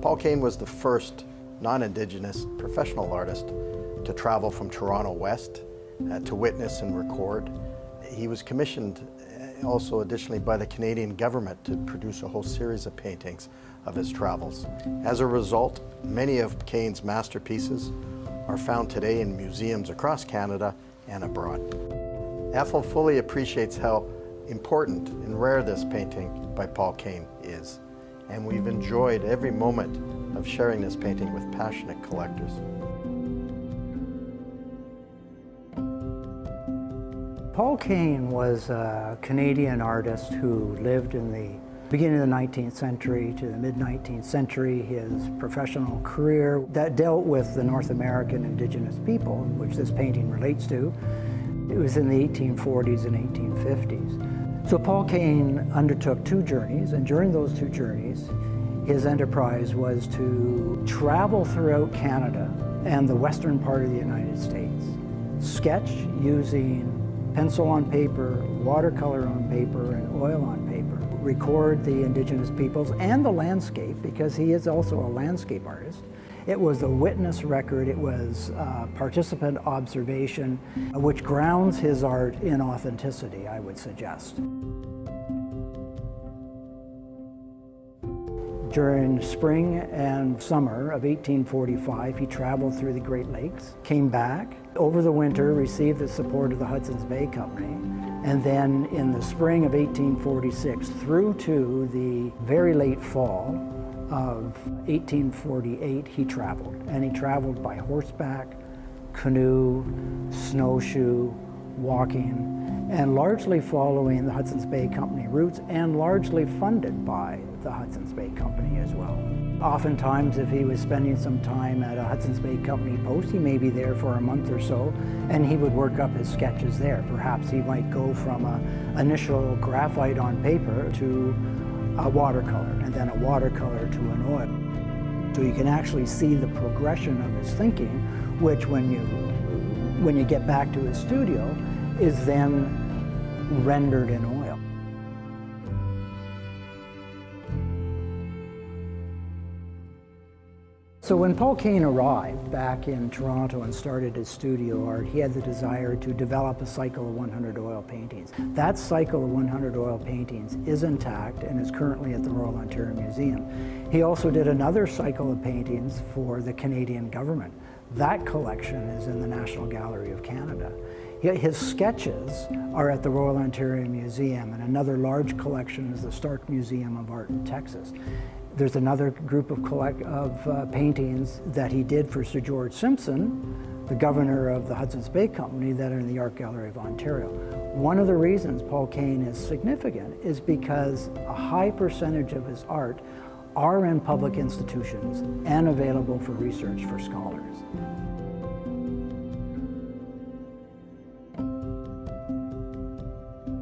Paul Kane was the first non-Indigenous professional artist to travel from Toronto West to witness and record. He was commissioned also additionally by the Canadian government to produce a whole series of paintings of his travels. As a result, many of Kane's masterpieces are found today in museums across Canada and abroad. Heffel fully appreciates how important and rare this painting by Paul Kane is, and we've enjoyed every moment of sharing this painting with passionate collectors. Paul Kane was a Canadian artist who lived in the beginning of the 19th century to the mid-19th century. His professional career that dealt with the North American Indigenous people, which this painting relates to, it was in the 1840s and 1850s. So Paul Kane undertook two journeys, and during those two journeys, his enterprise was to travel throughout Canada and the western part of the United States, sketch using pencil on paper, watercolor on paper, and oil on paper, record the Indigenous peoples and the landscape, because he is also a landscape artist. It was a witness record, it was participant observation, which grounds his art in authenticity, I would suggest. During spring and summer of 1845, he traveled through the Great Lakes, came back, over the winter received the support of the Hudson's Bay Company, and then in the spring of 1846 through to the very late fall of 1848, he traveled. And he traveled by horseback, canoe, snowshoe, walking, and largely following the Hudson's Bay Company routes and largely funded by the Hudson's Bay Company as well. Oftentimes, if he was spending some time at a Hudson's Bay Company post, he may be there for a month or so, and he would work up his sketches there. Perhaps he might go from an initial graphite on paper to a watercolor, and then a watercolor to an oil. So you can actually see the progression of his thinking, which when you get back to his studio, is then rendered in oil. So when Paul Kane arrived back in Toronto and started his studio art, he had the desire to develop a cycle of 100 oil paintings. That cycle of 100 oil paintings is intact and is currently at the Royal Ontario Museum. He also did another cycle of paintings for the Canadian government. That collection is in the National Gallery of Canada. His sketches are at the Royal Ontario Museum, and another large collection is the Stark Museum of Art in Texas. There's another group of paintings that he did for Sir George Simpson, the governor of the Hudson's Bay Company, that are in the Art Gallery of Ontario. One of the reasons Paul Kane is significant is because a high percentage of his art are in public institutions and available for research for scholars.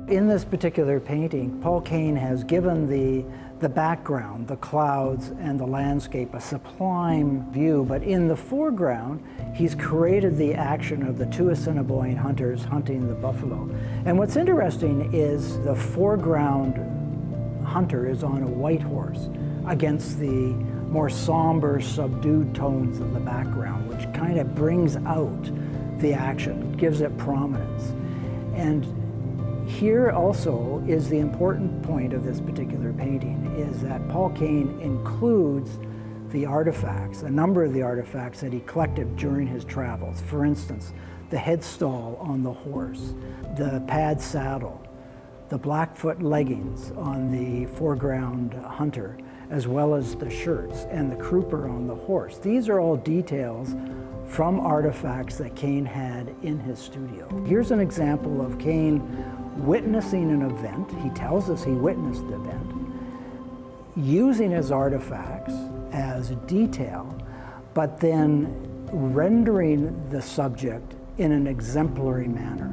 In this particular painting, Paul Kane has given the background, the clouds and the landscape, a sublime view, but in the foreground, he's created the action of the two Assiniboine hunters hunting the buffalo. And what's interesting is the foreground hunter is on a white horse against the more somber, subdued tones of the background, which kind of brings out the action, gives it prominence. And here also is the important point of this particular painting, is that Paul Kane includes the artifacts, a number of the artifacts that he collected during his travels. For instance, the headstall on the horse, the pad saddle, the Blackfoot leggings on the foreground hunter, as well as the shirts and the crupper on the horse. These are all details from artifacts that Kane had in his studio. Here's an example of Kane witnessing an event. He tells us he witnessed the event, using his artifacts as detail, but then rendering the subject in an exemplary manner.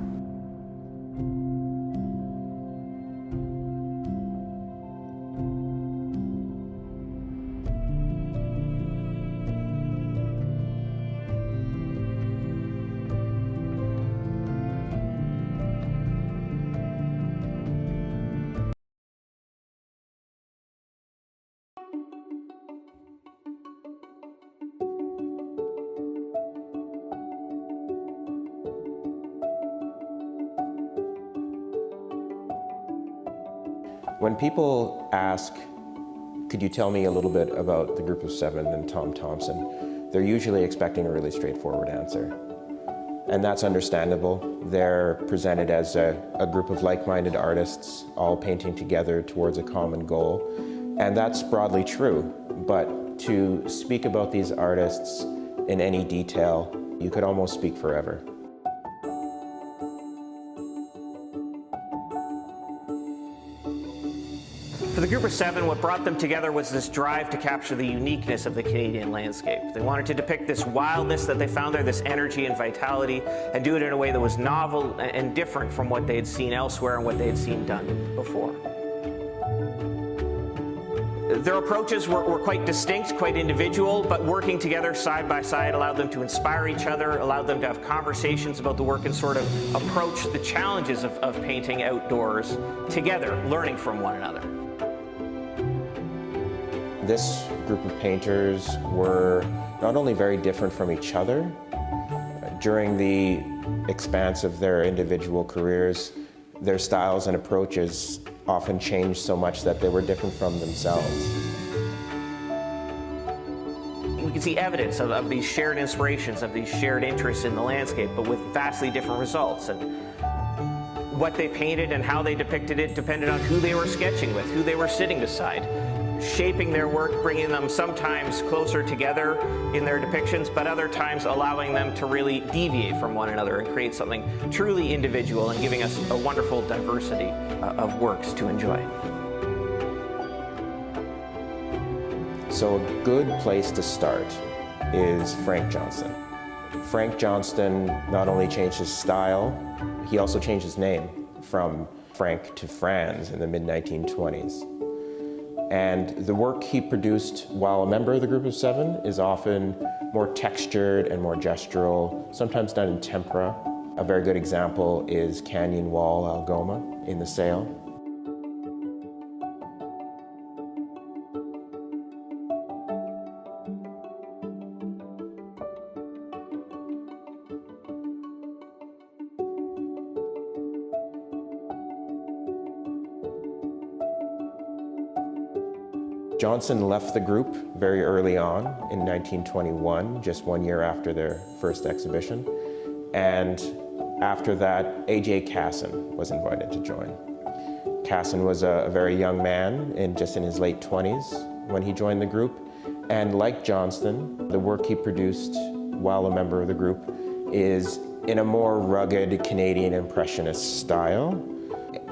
When people ask, could you tell me a little bit about the Group of Seven and Tom Thompson, they're usually expecting a really straightforward answer. And that's understandable. They're presented as a group of like-minded artists, all painting together towards a common goal. And that's broadly true, but to speak about these artists in any detail, you could almost speak forever. For the Group of Seven, what brought them together was this drive to capture the uniqueness of the Canadian landscape. They wanted to depict this wildness that they found there, this energy and vitality, and do it in a way that was novel and different from what they had seen elsewhere and what they had seen done before. Their approaches were quite distinct, quite individual, but working together side by side allowed them to inspire each other, allowed them to have conversations about the work and sort of approach the challenges of painting outdoors together, learning from one another. This group of painters were not only very different from each other, during the expanse of their individual careers, their styles and approaches often changed so much that they were different from themselves. We can see evidence of these shared inspirations, of these shared interests in the landscape, but with vastly different results. And what they painted and how they depicted it depended on who they were sketching with, who they were sitting beside, shaping their work, bringing them sometimes closer together in their depictions, but other times allowing them to really deviate from one another and create something truly individual and giving us a wonderful diversity of works to enjoy. So a good place to start is Frank Johnston. Frank Johnston not only changed his style, he also changed his name from Frank to Franz in the mid-1920s. And the work he produced while a member of the Group of Seven is often more textured and more gestural, sometimes done in tempera. A very good example is Canyon Wall Algoma in the Sale. Johnston left the group very early on in 1921, just 1 year after their first exhibition. And after that, A.J. Casson was invited to join. Casson was a very young man, just in his late 20s when he joined the group. And like Johnston, the work he produced while a member of the group is in a more rugged Canadian Impressionist style.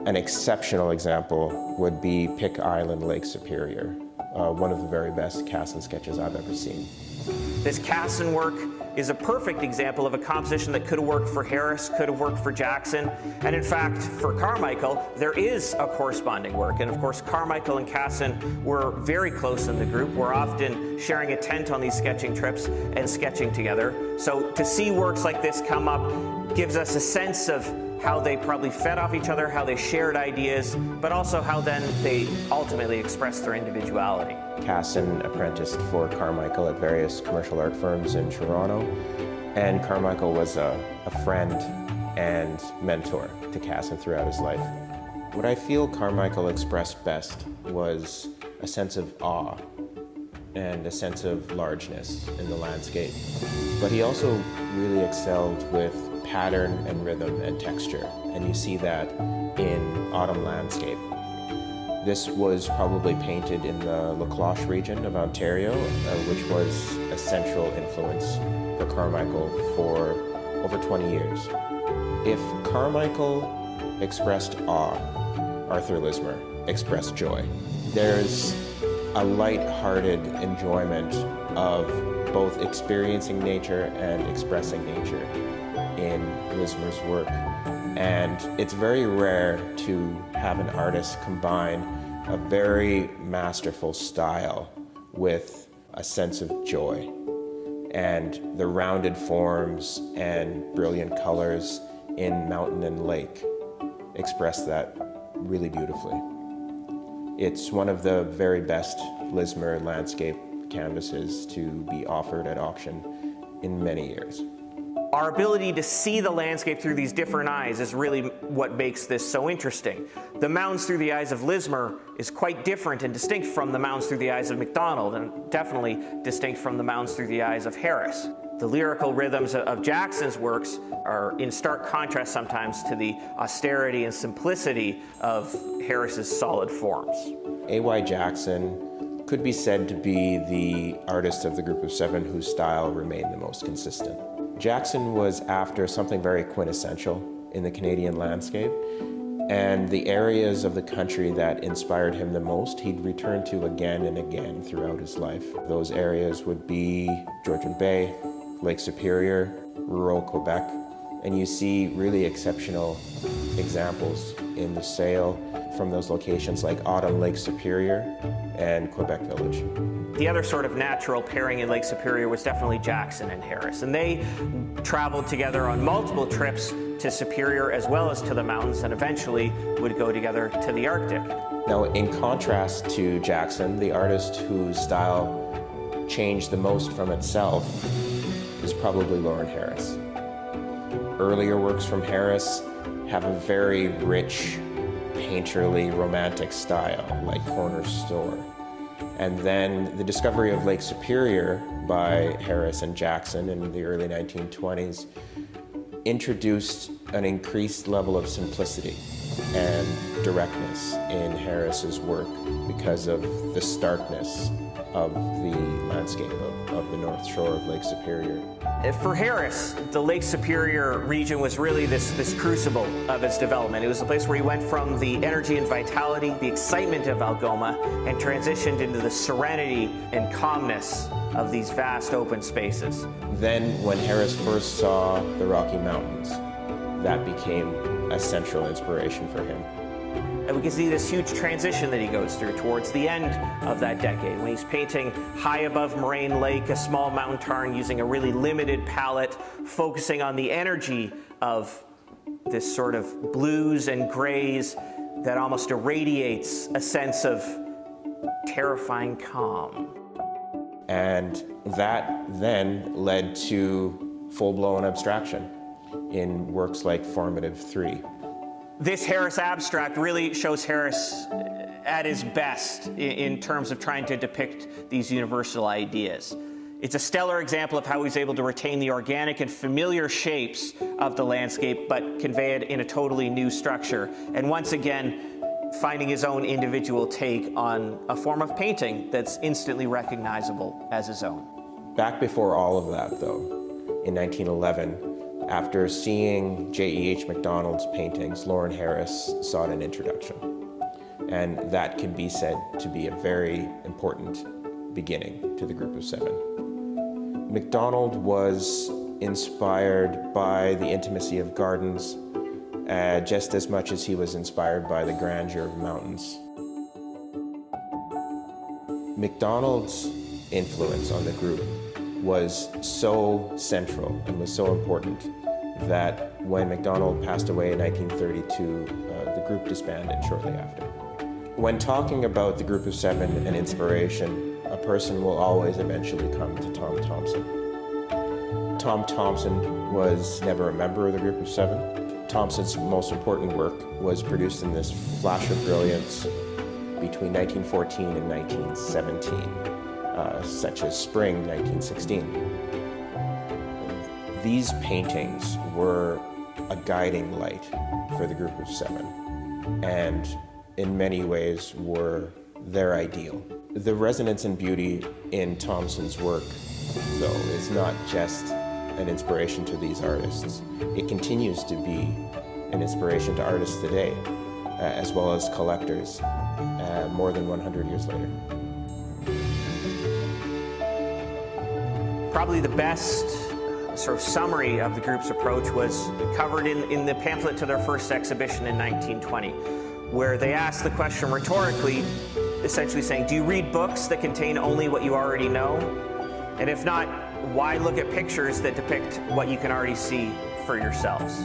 An exceptional example would be Pick Island, Lake Superior. One of the very best Casson sketches I've ever seen. This Casson work is a perfect example of a composition that could have worked for Harris, could have worked for Jackson, and in fact, for Carmichael, there is a corresponding work. And of course, Carmichael and Casson were very close in the group. We're often sharing a tent on these sketching trips and sketching together. So to see works like this come up gives us a sense of how they probably fed off each other, how they shared ideas, but also how then they ultimately expressed their individuality. Casson apprenticed for Carmichael at various commercial art firms in Toronto, and Carmichael was a friend and mentor to Casson throughout his life. What I feel Carmichael expressed best was a sense of awe and a sense of largeness in the landscape. But he also really excelled with pattern and rhythm and texture, and you see that in Autumn Landscape. This was probably painted in the La Cloche region of Ontario, which was a central influence for Carmichael for over 20 years. If Carmichael expressed awe, Arthur Lismer expressed joy. There's a light-hearted enjoyment of both experiencing nature and expressing nature in Lismer's work. And it's very rare to have an artist combine a very masterful style with a sense of joy. And the rounded forms and brilliant colors in mountain and lake express that really beautifully. It's one of the very best Lismer landscape canvases to be offered at auction in many years. Our ability to see the landscape through these different eyes is really what makes this so interesting. The mountains through the eyes of Lismer is quite different and distinct from the mountains through the eyes of MacDonald, and definitely distinct from the mountains through the eyes of Harris. The lyrical rhythms of Jackson's works are in stark contrast sometimes to the austerity and simplicity of Harris's solid forms. A.Y. Jackson could be said to be the artist of the group of seven whose style remained the most consistent. Jackson was after something very quintessential in the Canadian landscape, and the areas of the country that inspired him the most he'd return to again and again throughout his life. Those areas would be Georgian Bay, Lake Superior, rural Quebec, and you see really exceptional examples in the sale from those locations like Autumn Lake Superior and Quebec Village. The other sort of natural pairing in Lake Superior was definitely Jackson and Harris, and they traveled together on multiple trips to Superior as well as to the mountains, and eventually would go together to the Arctic. Now, in contrast to Jackson, the artist whose style changed the most from itself is probably Lawrence Harris. Earlier works from Harris have a very rich, painterly, romantic style, like Corner Store. And then the discovery of Lake Superior by Harris and Jackson in the early 1920s introduced an increased level of simplicity and directness in Harris's work because of the starkness of the landscape of the North Shore of Lake Superior. For Harris, the Lake Superior region was really this crucible of its development. It was a place where he went from the energy and vitality, the excitement of Algoma, and transitioned into the serenity and calmness of these vast open spaces. Then, when Harris first saw the Rocky Mountains, that became a central inspiration for him. And we can see this huge transition that he goes through towards the end of that decade, when he's painting high above Moraine Lake, a small mountain tarn, using a really limited palette, focusing on the energy of this sort of blues and grays that almost irradiates a sense of terrifying calm. And that then led to full-blown abstraction in works like Formative 3. This Harris abstract really shows Harris at his best in terms of trying to depict these universal ideas. It's a stellar example of how he's able to retain the organic and familiar shapes of the landscape, but convey it in a totally new structure. And once again, finding his own individual take on a form of painting that's instantly recognizable as his own. Back before all of that, though, in 1911, after seeing J.E.H. MacDonald's paintings, Lawrence Harris sought an introduction. And that can be said to be a very important beginning to the group of seven. MacDonald was inspired by the intimacy of gardens, just as much as he was inspired by the grandeur of mountains. MacDonald's influence on the group was so central and was so important that when MacDonald passed away in 1932, the group disbanded shortly after. When talking about the group of seven and inspiration, a person will always eventually come to Tom Thomson. Tom Thomson was never a member of the group of seven. Thomson's most important work was produced in this flash of brilliance between 1914 and 1917. Such as Spring 1916. These paintings were a guiding light for the group of seven, and in many ways were their ideal. The resonance and beauty in Thomson's work, though, is not just an inspiration to these artists. It continues to be an inspiration to artists today, as well as collectors, more than 100 years later. Probably the best sort of summary of the group's approach was covered in the pamphlet to their first exhibition in 1920, where they asked the question rhetorically, essentially saying, do you read books that contain only what you already know? And if not, why look at pictures that depict what you can already see for yourselves?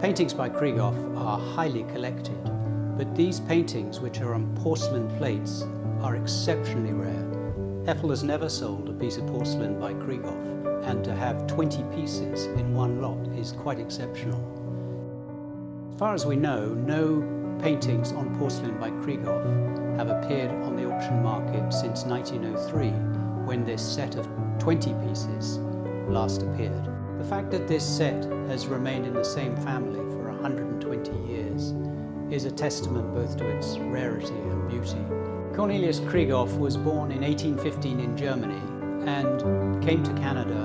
Paintings by Krieghoff are highly collected, but these paintings, which are on porcelain plates, are exceptionally rare. Heffel has never sold a piece of porcelain by Krieghoff, and to have 20 pieces in one lot is quite exceptional. As far as we know, no paintings on porcelain by Krieghoff have appeared on the auction market since 1903, when this set of 20 pieces last appeared. The fact that this set has remained in the same family for 120 years is a testament both to its rarity and beauty. Cornelius Krieghoff was born in 1815 in Germany and came to Canada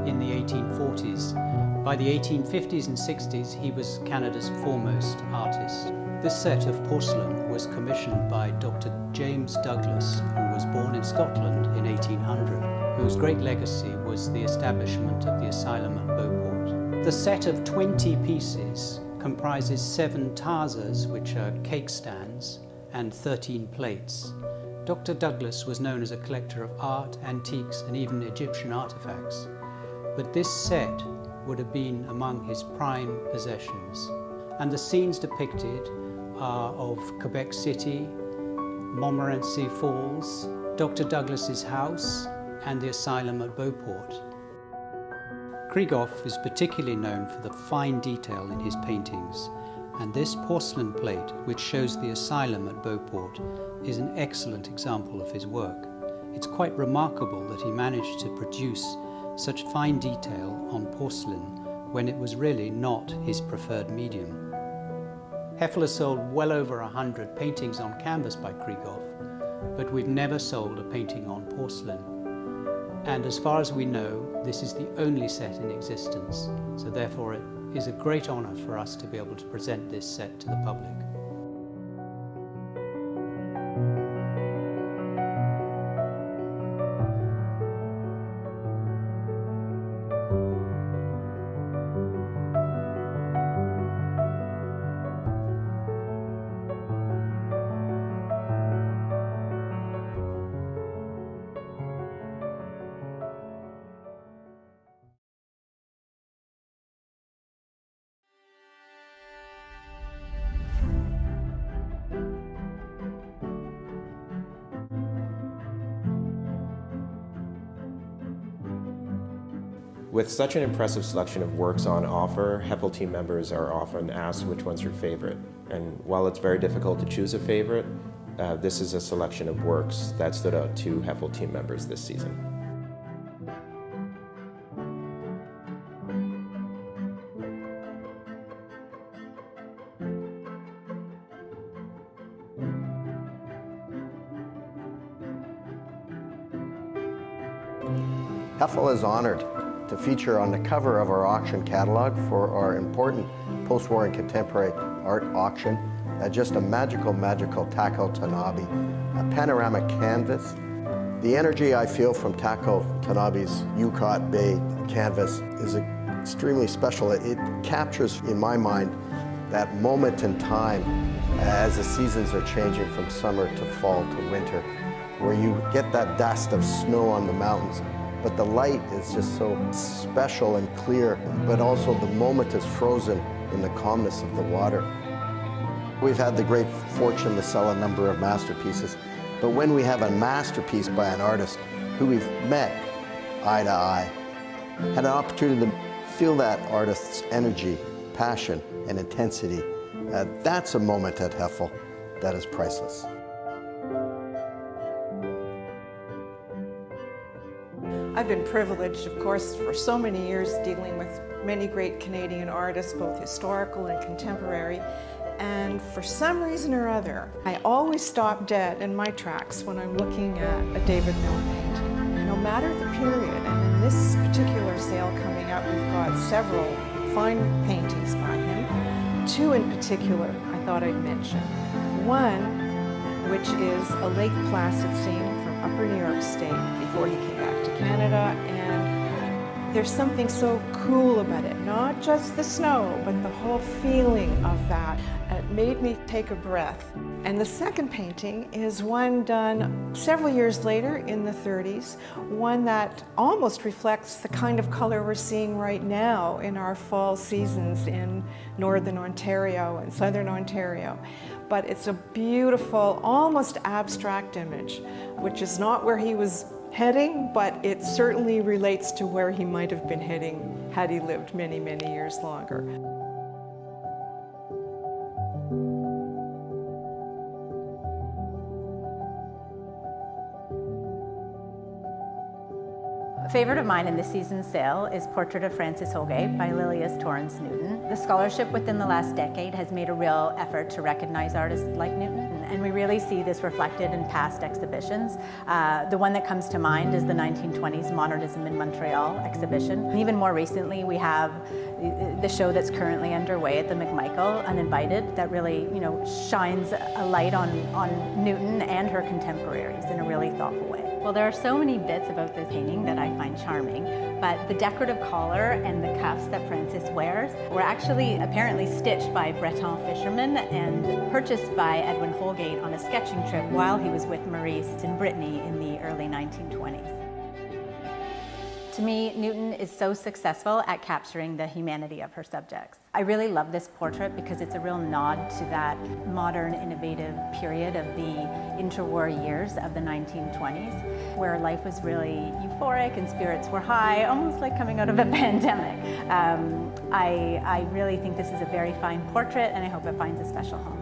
in the 1840s. By the 1850s and 60s, he was Canada's foremost artist. This set of porcelain was commissioned by Dr. James Douglas, who was born in Scotland in 1800, whose great legacy was the establishment of the asylum at Beauport. The set of 20 pieces comprises 7 tazas, which are cake stands, and 13 plates. Dr. Douglas was known as a collector of art, antiques, and even Egyptian artifacts. But this set would have been among his prime possessions. And the scenes depicted are of Quebec City, Montmorency Falls, Dr. Douglas's house, and the asylum at Beauport. Krieghoff is particularly known for the fine detail in his paintings, and this porcelain plate, which shows the asylum at Beauport, is an excellent example of his work. It's quite remarkable that he managed to produce such fine detail on porcelain when it was really not his preferred medium. Heffel has sold well over 100 paintings on canvas by Krieghoff, but we've never sold a painting on porcelain. And as far as we know, this is the only set in existence, so therefore it is a great honor for us to be able to present this set to the public. With such an impressive selection of works on offer, Heffel team members are often asked which one's your favorite. And while it's very difficult to choose a favorite, this is a selection of works that stood out to Heffel team members this season. Heffel is honored to feature on the cover of our auction catalog for our important post-war and contemporary art auction. Just a magical Takao Tanabe, a panoramic canvas. The energy I feel from Takao Tanabe's Yukot Bay canvas is extremely special. It captures, in my mind, that moment in time as the seasons are changing from summer to fall to winter, where you get that dust of snow on the mountains. But the light is just so special and clear, but also the moment is frozen in the calmness of the water. We've had the great fortune to sell a number of masterpieces, but when we have a masterpiece by an artist who we've met eye to eye, had an opportunity to feel that artist's energy, passion, and intensity, that's a moment at Heffel that is priceless. I've been privileged, of course, for so many years dealing with many great Canadian artists, both historical and contemporary, and for some reason or other, I always stop dead in my tracks when I'm looking at a David Mill painting, no matter the period. And in this particular sale coming up, we've got several fine paintings by him. 2 in particular I thought I'd mention. One, which is a Lake Placid scene from Upper New York State before he came back to Canada, and there's something so cool about it. Not just the snow, but the whole feeling of that. made me take a breath. And the second painting is one done several years later in the 30s, one that almost reflects the kind of color we're seeing right now in our fall seasons in northern Ontario and southern Ontario. But it's a beautiful, almost abstract image, which is not where he was heading, but it certainly relates to where he might have been heading had he lived many, many years longer. A favorite of mine in this season's sale is Portrait of Frances Holgate by Lilias Torrance Newton. The scholarship within the last decade has made a real effort to recognize artists like Newton, and we really see this reflected in past exhibitions. The one that comes to mind is the 1920s Modernism in Montreal exhibition. And even more recently, we have the show that's currently underway at the McMichael, Uninvited, that really, shines a light on Newton and her contemporaries in a really thoughtful way. Well, there are so many bits about this painting that I find charming, but the decorative collar and the cuffs that Frances wears were actually apparently stitched by Breton fishermen and purchased by Edwin Holgate on a sketching trip while he was with Maurice in Brittany in the early 1920s. To me, Newton is so successful at capturing the humanity of her subjects. I really love this portrait because it's a real nod to that modern, innovative period of the interwar years of the 1920s, where life was really euphoric and spirits were high, almost like coming out of a pandemic. I really think this is a very fine portrait, and I hope it finds a special home.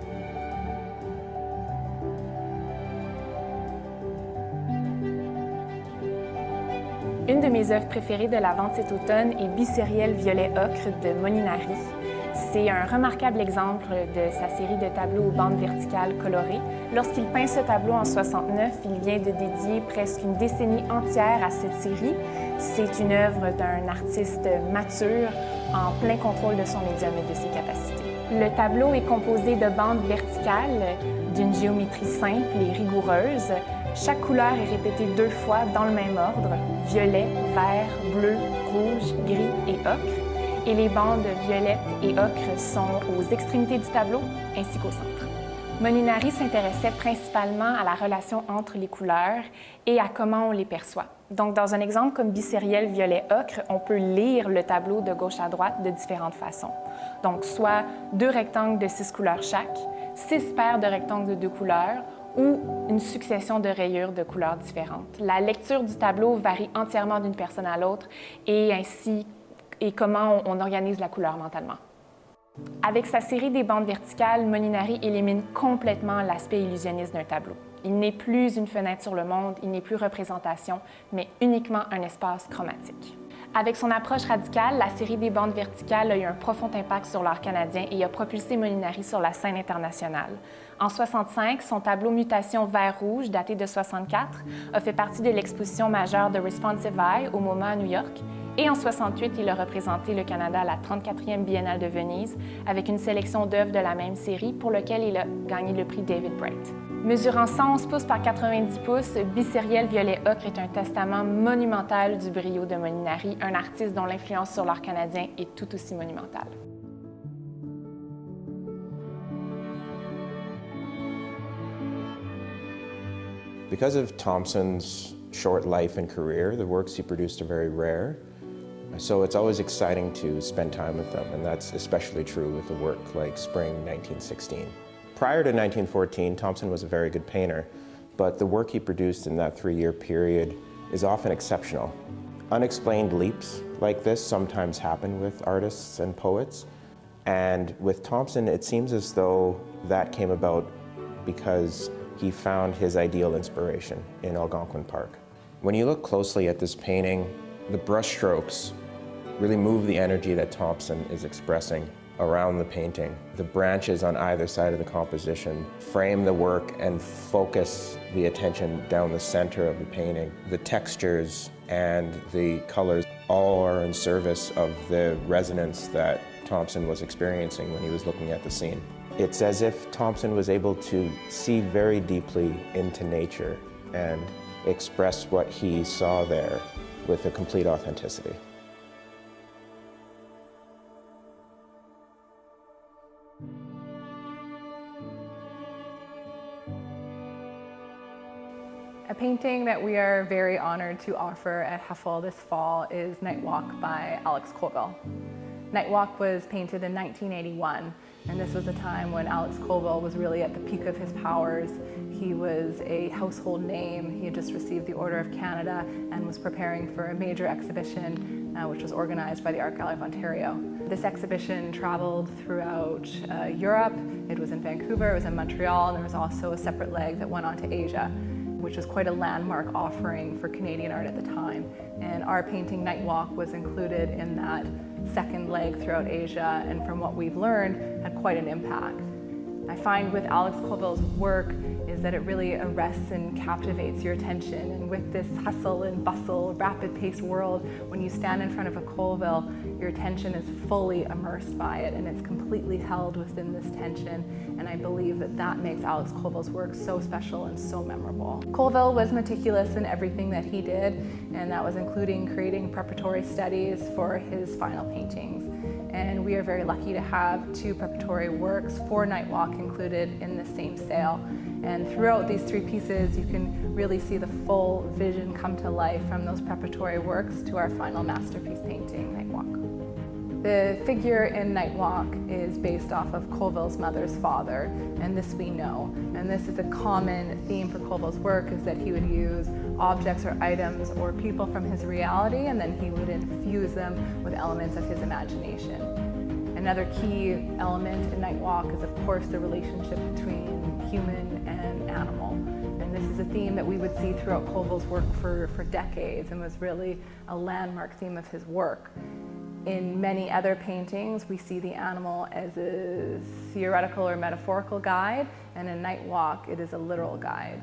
Une de mes œuvres préférées de la vente cet automne est Bicériel violet ocre de Molinari. C'est un remarquable exemple de sa série de tableaux aux bandes verticales colorées. Lorsqu'il peint ce tableau en 69, il vient de dédier presque une décennie entière à cette série. C'est une œuvre d'un artiste mature, en plein contrôle de son médium et de ses capacités. Le tableau est composé de bandes verticales d'une géométrie simple et rigoureuse. Chaque couleur est répétée 2 fois dans le même ordre, violet, vert, bleu, rouge, gris et ocre. Et les bandes violettes et ocre sont aux extrémités du tableau ainsi qu'au centre. Molinari s'intéressait principalement à la relation entre les couleurs et à comment on les perçoit. Donc, dans un exemple comme Bicériel violet ocre, on peut lire le tableau de gauche à droite de différentes façons. Donc, soit 2 rectangles de 6 couleurs chaque, 6 paires de rectangles de 2 couleurs, ou une succession de rayures de couleurs différentes. La lecture du tableau varie entièrement d'une personne à l'autre et comment on organise la couleur mentalement. Avec sa série des bandes verticales, Molinari élimine complètement l'aspect illusionniste d'un tableau. Il n'est plus une fenêtre sur le monde, il n'est plus représentation, mais uniquement un espace chromatique. Avec son approche radicale, la série des bandes verticales a eu un profond impact sur l'art canadien et a propulsé Molinari sur la scène internationale. En 1965, son tableau Mutation vert-rouge, daté de 1964, a fait partie de l'exposition majeure de Responsive Eye au MoMA à New York. Et en 1968, il a représenté le Canada à la 34e Biennale de Venise avec une sélection d'œuvres de la même série pour lequel il a gagné le prix David Bright. Mesurant 111 pouces par 90 pouces, Bicériel violet ocre est un testament monumental du brio de Molinari, un artiste dont l'influence sur l'art canadien est tout aussi monumentale. Because of Thompson's short life and career, the works he produced are very rare. So it's always exciting to spend time with them, and that's especially true with a work like Spring 1916. Prior to 1914, Thompson was a very good painter, but the work he produced in that 3-year period is often exceptional. Unexplained leaps like this sometimes happen with artists and poets, and with Thompson, it seems as though that came about because he found his ideal inspiration in Algonquin Park. When you look closely at this painting, the brushstrokes really move the energy that Thompson is expressing around the painting. The branches on either side of the composition frame the work and focus the attention down the center of the painting. The textures and the colors all are in service of the resonance that Thompson was experiencing when he was looking at the scene. It's as if Thompson was able to see very deeply into nature and express what he saw there with a complete authenticity. A painting that we are very honored to offer at Heffel this fall is Night Walk by Alex Colville. Night Walk was painted in 1981, and this was a time when Alex Colville was really at the peak of his powers. He was a household name. He had just received the Order of Canada and was preparing for a major exhibition which was organized by the Art Gallery of Ontario. This exhibition traveled throughout Europe. It was in Vancouver, it was in Montreal, and there was also a separate leg that went on to Asia, which was quite a landmark offering for Canadian art at the time. And our painting, Night Walk, was included in that second leg throughout Asia, and from what we've learned, had quite an impact. I find with Alex Colville's work is that it really arrests and captivates your attention. And with this hustle and bustle, rapid-paced world, when you stand in front of a Colville, your attention is fully immersed by it, and it's completely held within this tension. And I believe that that makes Alex Colville's work so special and so memorable. Colville was meticulous in everything that he did, and that was including creating preparatory studies for his final paintings. And we are very lucky to have 2 preparatory works for Night Walk included in the same sale. And throughout these 3 pieces, you can really see the full vision come to life from those preparatory works to our final masterpiece painting, Night Walk. The figure in Night Walk is based off of Colville's mother's father, and this we know. And this is a common theme for Colville's work, is that he would use objects or items or people from his reality, and then he would infuse them with elements of his imagination. Another key element in Night Walk is, of course, the relationship between human and animal. And this is a theme that we would see throughout Colville's work for decades, and was really a landmark theme of his work. In many other paintings, we see the animal as a theoretical or metaphorical guide, and in Night Walk, it is a literal guide.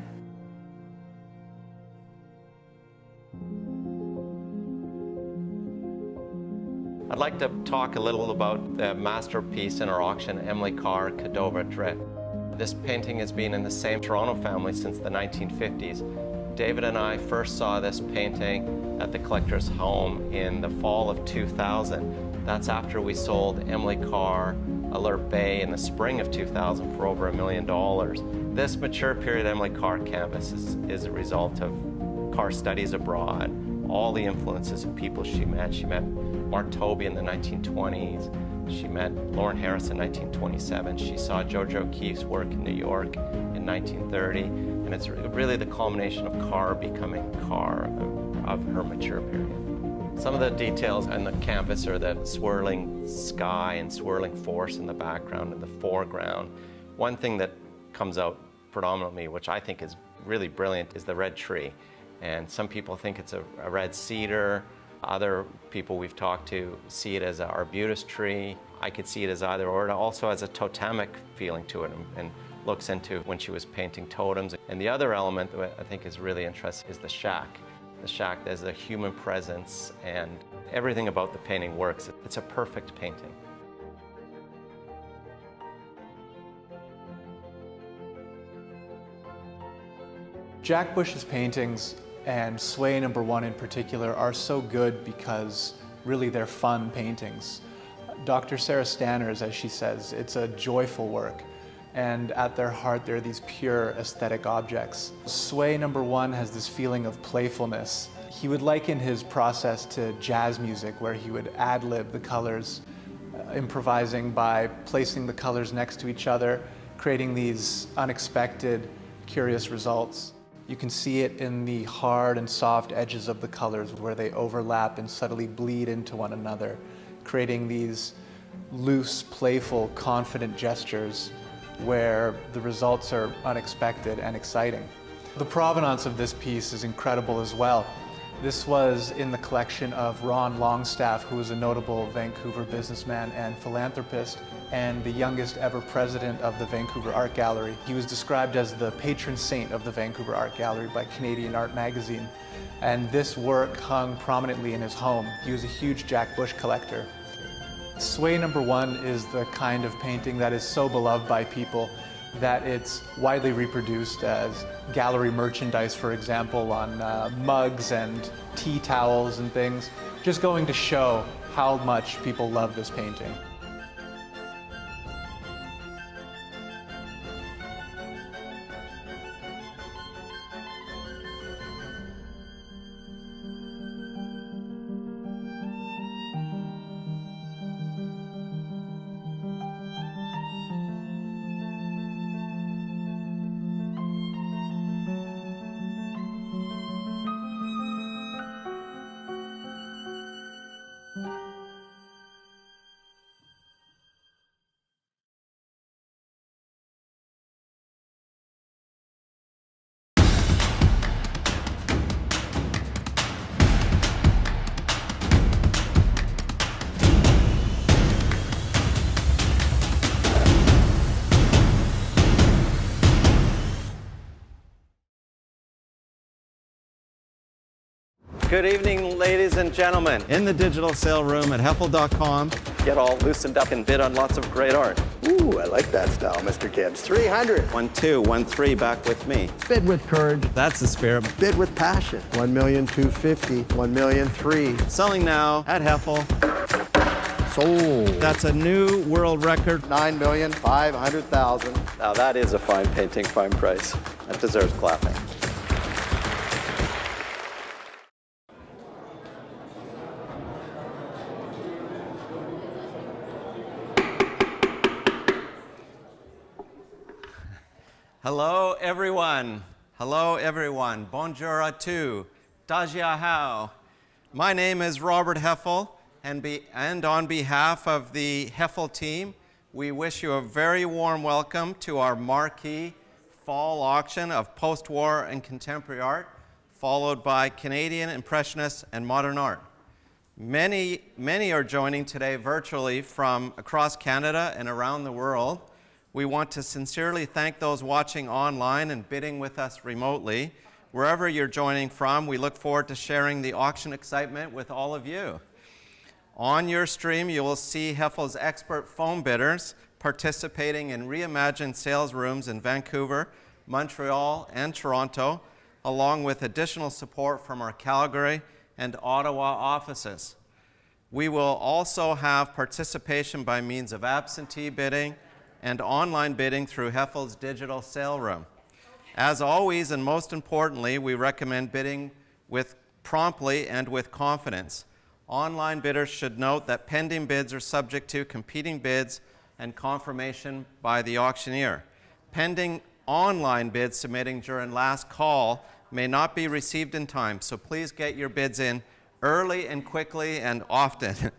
I'd like to talk a little about the masterpiece in our auction, Emily Carr, Cadova Drift. This painting has been in the same Toronto family since the 1950s. David and I first saw this painting at the collector's home in the fall of 2000. That's after we sold Emily Carr, Alert Bay in the spring of 2000 for over $1 million. This mature period Emily Carr canvas is a result of Carr studies abroad, all the influences of people she met. She met Mark Tobey in the 1920s. She met Lauren Harris in 1927. She saw Georgia O'Keeffe's work in New York in 1930. And it's really the culmination of Carr becoming Carr of her mature period. Some of the details on the canvas are the swirling sky and swirling forest in the background and the foreground. One thing that comes out predominantly, which I think is really brilliant, is the red tree. And some people think it's a red cedar. Other people we've talked to see it as an arbutus tree. I could see it as either, or it also has a totemic feeling to it, and looks into when she was painting totems. And the other element that I think is really interesting is the shack. The shack, there's a human presence, and everything about the painting works. It's a perfect painting. Jack Bush's paintings, and Sway No. 1 in particular, are so good because really they're fun paintings. Dr. Sarah Stanners, as she says, it's a joyful work, and at their heart they're these pure aesthetic objects. Sway No. 1 has this feeling of playfulness. He would liken his process to jazz music, where he would ad-lib the colors, improvising by placing the colors next to each other, creating these unexpected, curious results. You can see it in the hard and soft edges of the colors where they overlap and subtly bleed into one another, creating these loose, playful, confident gestures where the results are unexpected and exciting. The provenance of this piece is incredible as well. This was in the collection of Ron Longstaff, who was a notable Vancouver businessman and philanthropist, and the youngest ever president of the Vancouver Art Gallery. He was described as the patron saint of the Vancouver Art Gallery by Canadian Art Magazine, and this work hung prominently in his home. He was a huge Jack Bush collector. Sway No. 1 is the kind of painting that is so beloved by people that it's widely reproduced as gallery merchandise, for example, on mugs and tea towels and things, just going to show how much people love this painting. Good evening, ladies and gentlemen. In the digital sale room at Heffel.com, get all loosened up and bid on lots of great art. Ooh, I like that style, Mr. Gibbs. 300. 1, 2, 1, 3, back with me. Bid with courage. That's the spirit. Bid with passion. 1,250,000. 1,003,000. Selling now at Heffel. Sold. That's a new world record. 9,500,000. Now that is a fine painting, fine price. That deserves clapping. Hello, everyone. Hello, everyone. Bonjour à tous. Dajia hao. My name is Robert Heffel, and on behalf of the Heffel team, we wish you a very warm welcome to our marquee fall auction of post-war and contemporary art, followed by Canadian Impressionist and modern art. Many are joining today virtually from across Canada and around the world. We want to sincerely thank those watching online and bidding with us remotely. Wherever you're joining from, we look forward to sharing the auction excitement with all of you. On your stream, you will see Heffel's expert phone bidders participating in reimagined sales rooms in Vancouver, Montreal, and Toronto, along with additional support from our Calgary and Ottawa offices. We will also have participation by means of absentee bidding and online bidding through Heffel's digital sale room. As always, and most importantly, we recommend bidding with promptly and with confidence. Online bidders should note that pending bids are subject to competing bids and confirmation by the auctioneer. Pending online bids submitting during last call may not be received in time, so please get your bids in early and quickly and often.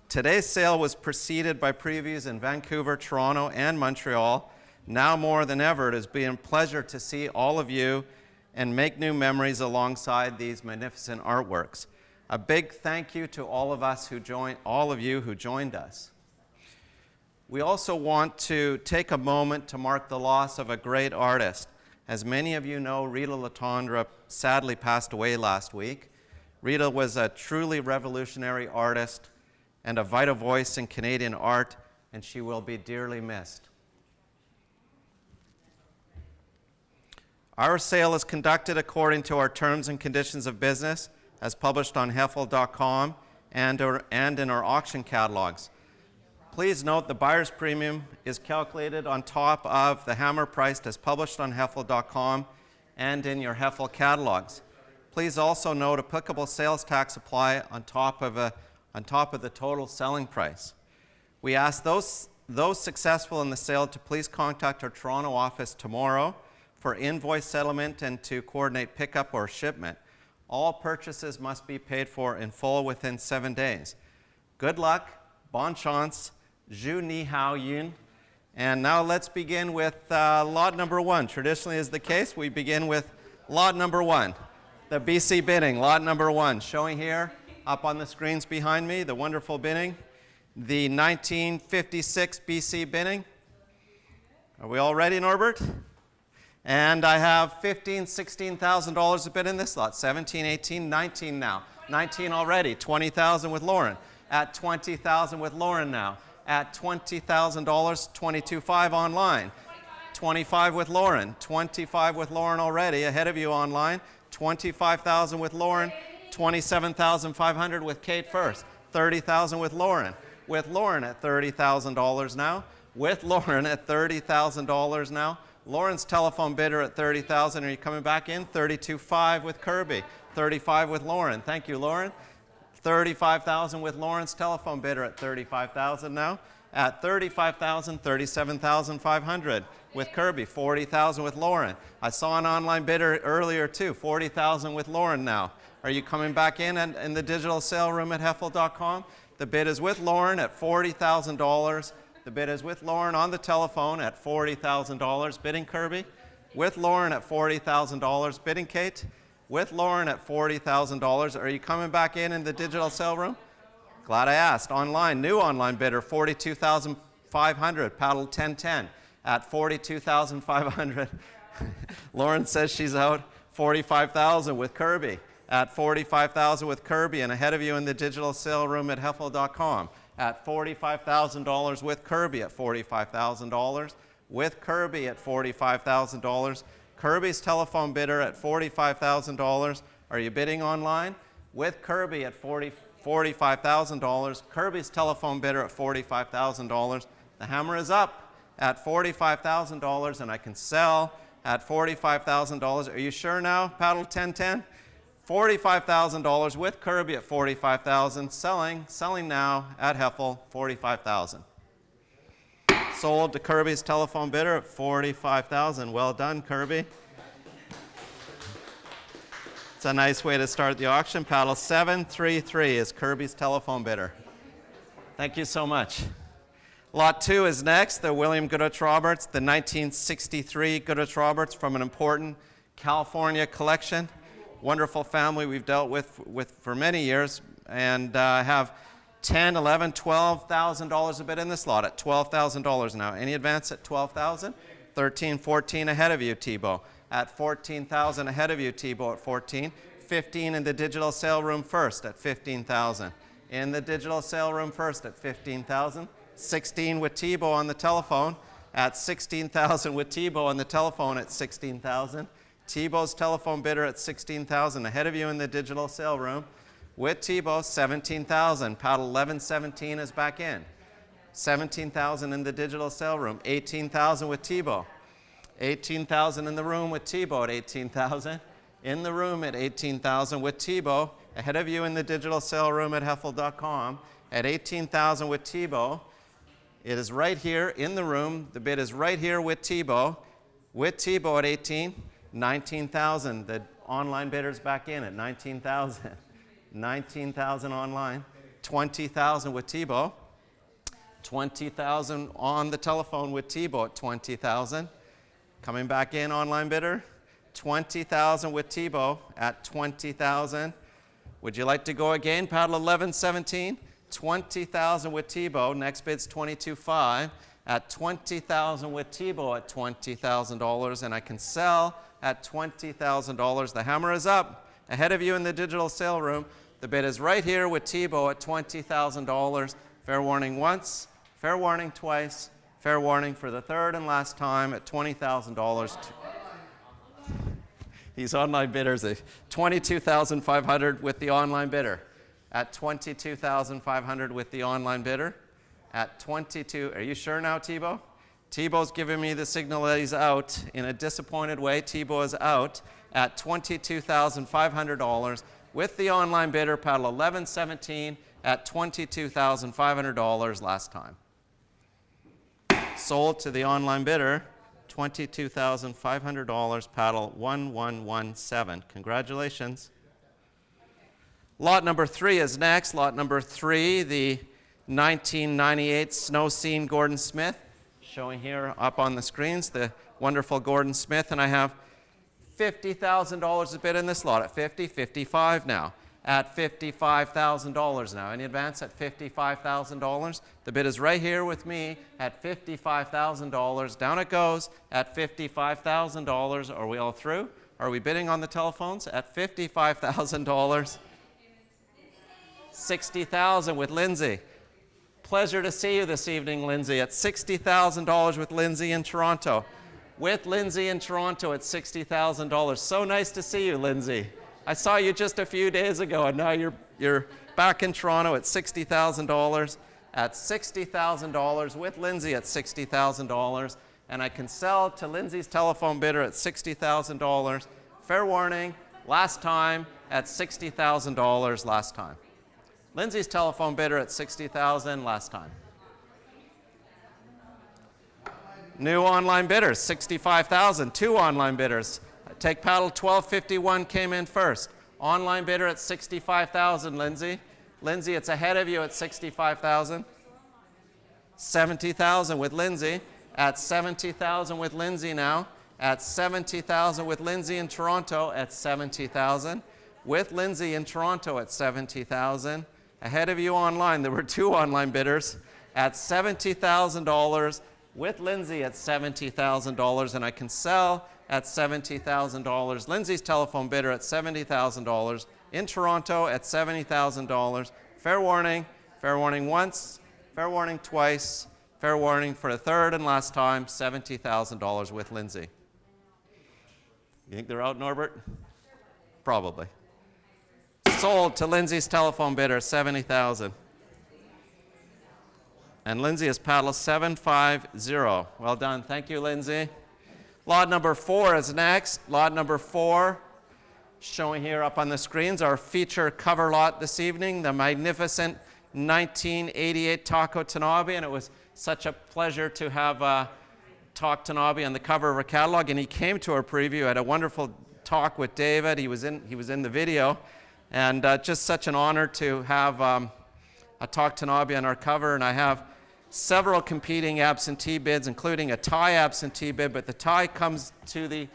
Today's sale was preceded by previews in Vancouver, Toronto, and Montreal. Now more than ever, it has been a pleasure to see all of you and make new memories alongside these magnificent artworks. A big thank you to all of you who joined us. We also want to take a moment to mark the loss of a great artist. As many of you know, Rita Latondra sadly passed away last week. Rita was a truly revolutionary artist and a vital voice in Canadian art, and she will be dearly missed. Our sale is conducted according to our terms and conditions of business, as published on Heffel.com and in our auction catalogs. Please note the buyer's premium is calculated on top of the hammer price as published on Heffel.com and in your Heffel catalogs. Please also note applicable sales tax apply on top of the total selling price. We ask those successful in the sale to please contact our Toronto office tomorrow for invoice settlement and to coordinate pickup or shipment. All purchases must be paid for in full within 7 days. Good luck, bon chance, Zhu Ni Hao Yun. And now let's begin with lot number 1. Traditionally is the case, we begin with lot number 1. The BC bidding, lot number 1, showing here up on the screens behind me, the wonderful bidding, the 1956 BC bidding. Are we all ready, Norbert? And I have $15,000, $16,000 to bid in this lot. 17, 18, 19 now. 19 already. 20,000 with Lauren. At 20,000 with Lauren now. At $20,000, 22.5 online. 25 with Lauren. 25 with Lauren already. Ahead of you online. 25,000 with Lauren. 27,500 with Kate first. 30,000 with Lauren. With Lauren at $30,000 now. With Lauren at $30,000 now. Lauren's telephone bidder at $30,000. Are you coming back in? 32.5 with Kirby. 35 with Lauren. Thank you, Lauren. 35,000 with Lauren's telephone bidder at 35,000 now. At 35,000, 37,500 with Kirby. 40,000 with Lauren. I saw an online bidder earlier too. 40,000 with Lauren now. Are you coming back in the digital sale room at Heffel.com? The bid is with Lauren at $40,000. The bid is with Lauren on the telephone at $40,000. Bidding Kirby. With Lauren at $40,000. Bidding Kate. With Lauren at $40,000. Are you coming back in the digital sale room? Glad I asked. Online, new online bidder, $42,500. Paddle 1010 at $42,500. Lauren says she's out. $45,000 with Kirby. at $45,000 with Kirby, and ahead of you in the digital sale room at Heffel.com at $45,000 with Kirby at $45,000 with Kirby at $45,000. Kirby's telephone bidder at $45,000. Are you bidding online? With Kirby at $45,000. Kirby's telephone bidder at $45,000. The hammer is up at $45,000, and I can sell at $45,000. Are you sure now? Paddle 1010. $45,000 with Kirby at $45,000. Selling now at Heffel, $45,000. Sold to Kirby's telephone bidder at $45,000. Well done, Kirby. It's a nice way to start the auction. Paddle 733 is Kirby's telephone bidder. Thank you so much. Lot 2 is next, the William Goodrich Roberts, the 1963 Goodrich Roberts from an important California collection. Wonderful family we've dealt with for many years, and have $10,000, $11,000, $12,000 a bid in this lot at $12,000 now. Any advance at $12,000? 13, 14 ahead of you, Tebow. At $14,000 ahead of you, Tebow at 14. 15 in the digital sale room first at $15,000. In the digital sale room first at $15,000. 16 with Tebow on the telephone at $16,000 with Tebow on the telephone at $16,000. Tebow's telephone bidder at $16,000 ahead of you in the digital sale room with Tebow, $17,000. Paddle 1117 is back in. $17,000 in the digital sale room. $18,000 with Tebow. $18,000 in the room with Tebow at $18,000. In the room at $18,000 with Tebow. Ahead of you in the digital sale room at Heffel.com at $18,000 with Tebow. It is right here in the room. The bid is right here with Tebow. With Tebow at 18, $19,000. The online bidder's back in at $19,000. $19,000 online. $20,000 with Tebow. $20,000 on the telephone with Tebow at $20,000. Coming back in, online bidder. $20,000 with Tebow at $20,000. Would you like to go again? Paddle 1117. $20,000 with Tebow. Next bid's $22,500 at $20,000 with Tebow at $20,000, and I can sell at $20,000. The hammer is up. Ahead of you in the digital sale room, the bid is right here with Tebow at $20,000. Fair warning once, fair warning twice, fair warning for the third and last time at $20,000. These online bidders, $22,500 with the online bidder. At $22,500 with the online bidder. At 22, are you sure now, Tebow? Tebow's giving me the signal that he's out in a disappointed way. Tebow is out at $22,500 with the online bidder. Paddle 1117 at $22,500 last time. Sold to the online bidder, $22,500, paddle 1117. Congratulations. Lot number 3 is next. Lot number 3, the 1998 Snow Scene Gordon Smith, showing here up on the screens, the wonderful Gordon Smith, and I have $50,000 a bid in this lot at 50, 55 now. At $55,000 now. Any advance at $55,000? The bid is right here with me at $55,000. Down it goes at $55,000. Are we all through? Are we bidding on the telephones? At $55,000. $60,000 with Lindsay. Pleasure to see you this evening, Lindsay, at $60,000 with Lindsay in Toronto. With Lindsay in Toronto at $60,000. So nice to see you, Lindsay. I saw you just a few days ago, and now you're back in Toronto at $60,000. At $60,000 with Lindsay at $60,000. And I can sell to Lindsay's telephone bidder at $60,000. Fair warning, last time at $60,000 last time. Lindsay's telephone bidder at $60,000 last time. New online bidders, $65,000. 2 online bidders. Take paddle 1251 came in first. Online bidder at $65,000, Lindsay. Lindsay, it's ahead of you at $65,000. $70,000 with Lindsay. At $70,000 with Lindsay now. At $70,000 with Lindsay in Toronto at $70,000. With Lindsay in Toronto at $70,000. Ahead of you online, there were 2 online bidders at $70,000 with Lindsay at $70,000, and I can sell at $70,000. Lindsay's telephone bidder at $70,000 in Toronto at $70,000. Fair warning once, fair warning twice, fair warning for the third and last time, $70,000 with Lindsay. You think they're out, Norbert? Probably. Sold to Lindsay's telephone bidder, $70,000. And Lindsay has paddled 750. Well done. Thank you, Lindsay. Lot number 4 is next. Lot number 4, showing here up on the screens, our feature cover lot this evening, the magnificent 1988 Takao Tanabe. And it was such a pleasure to have Takao Tanabe on the cover of our catalog. And he came to our preview, had a wonderful talk with David. He was in the video. And just such an honor to have a Takao Tanabe on our cover. And I have several competing absentee bids, including a tie absentee bid, but the tie comes to the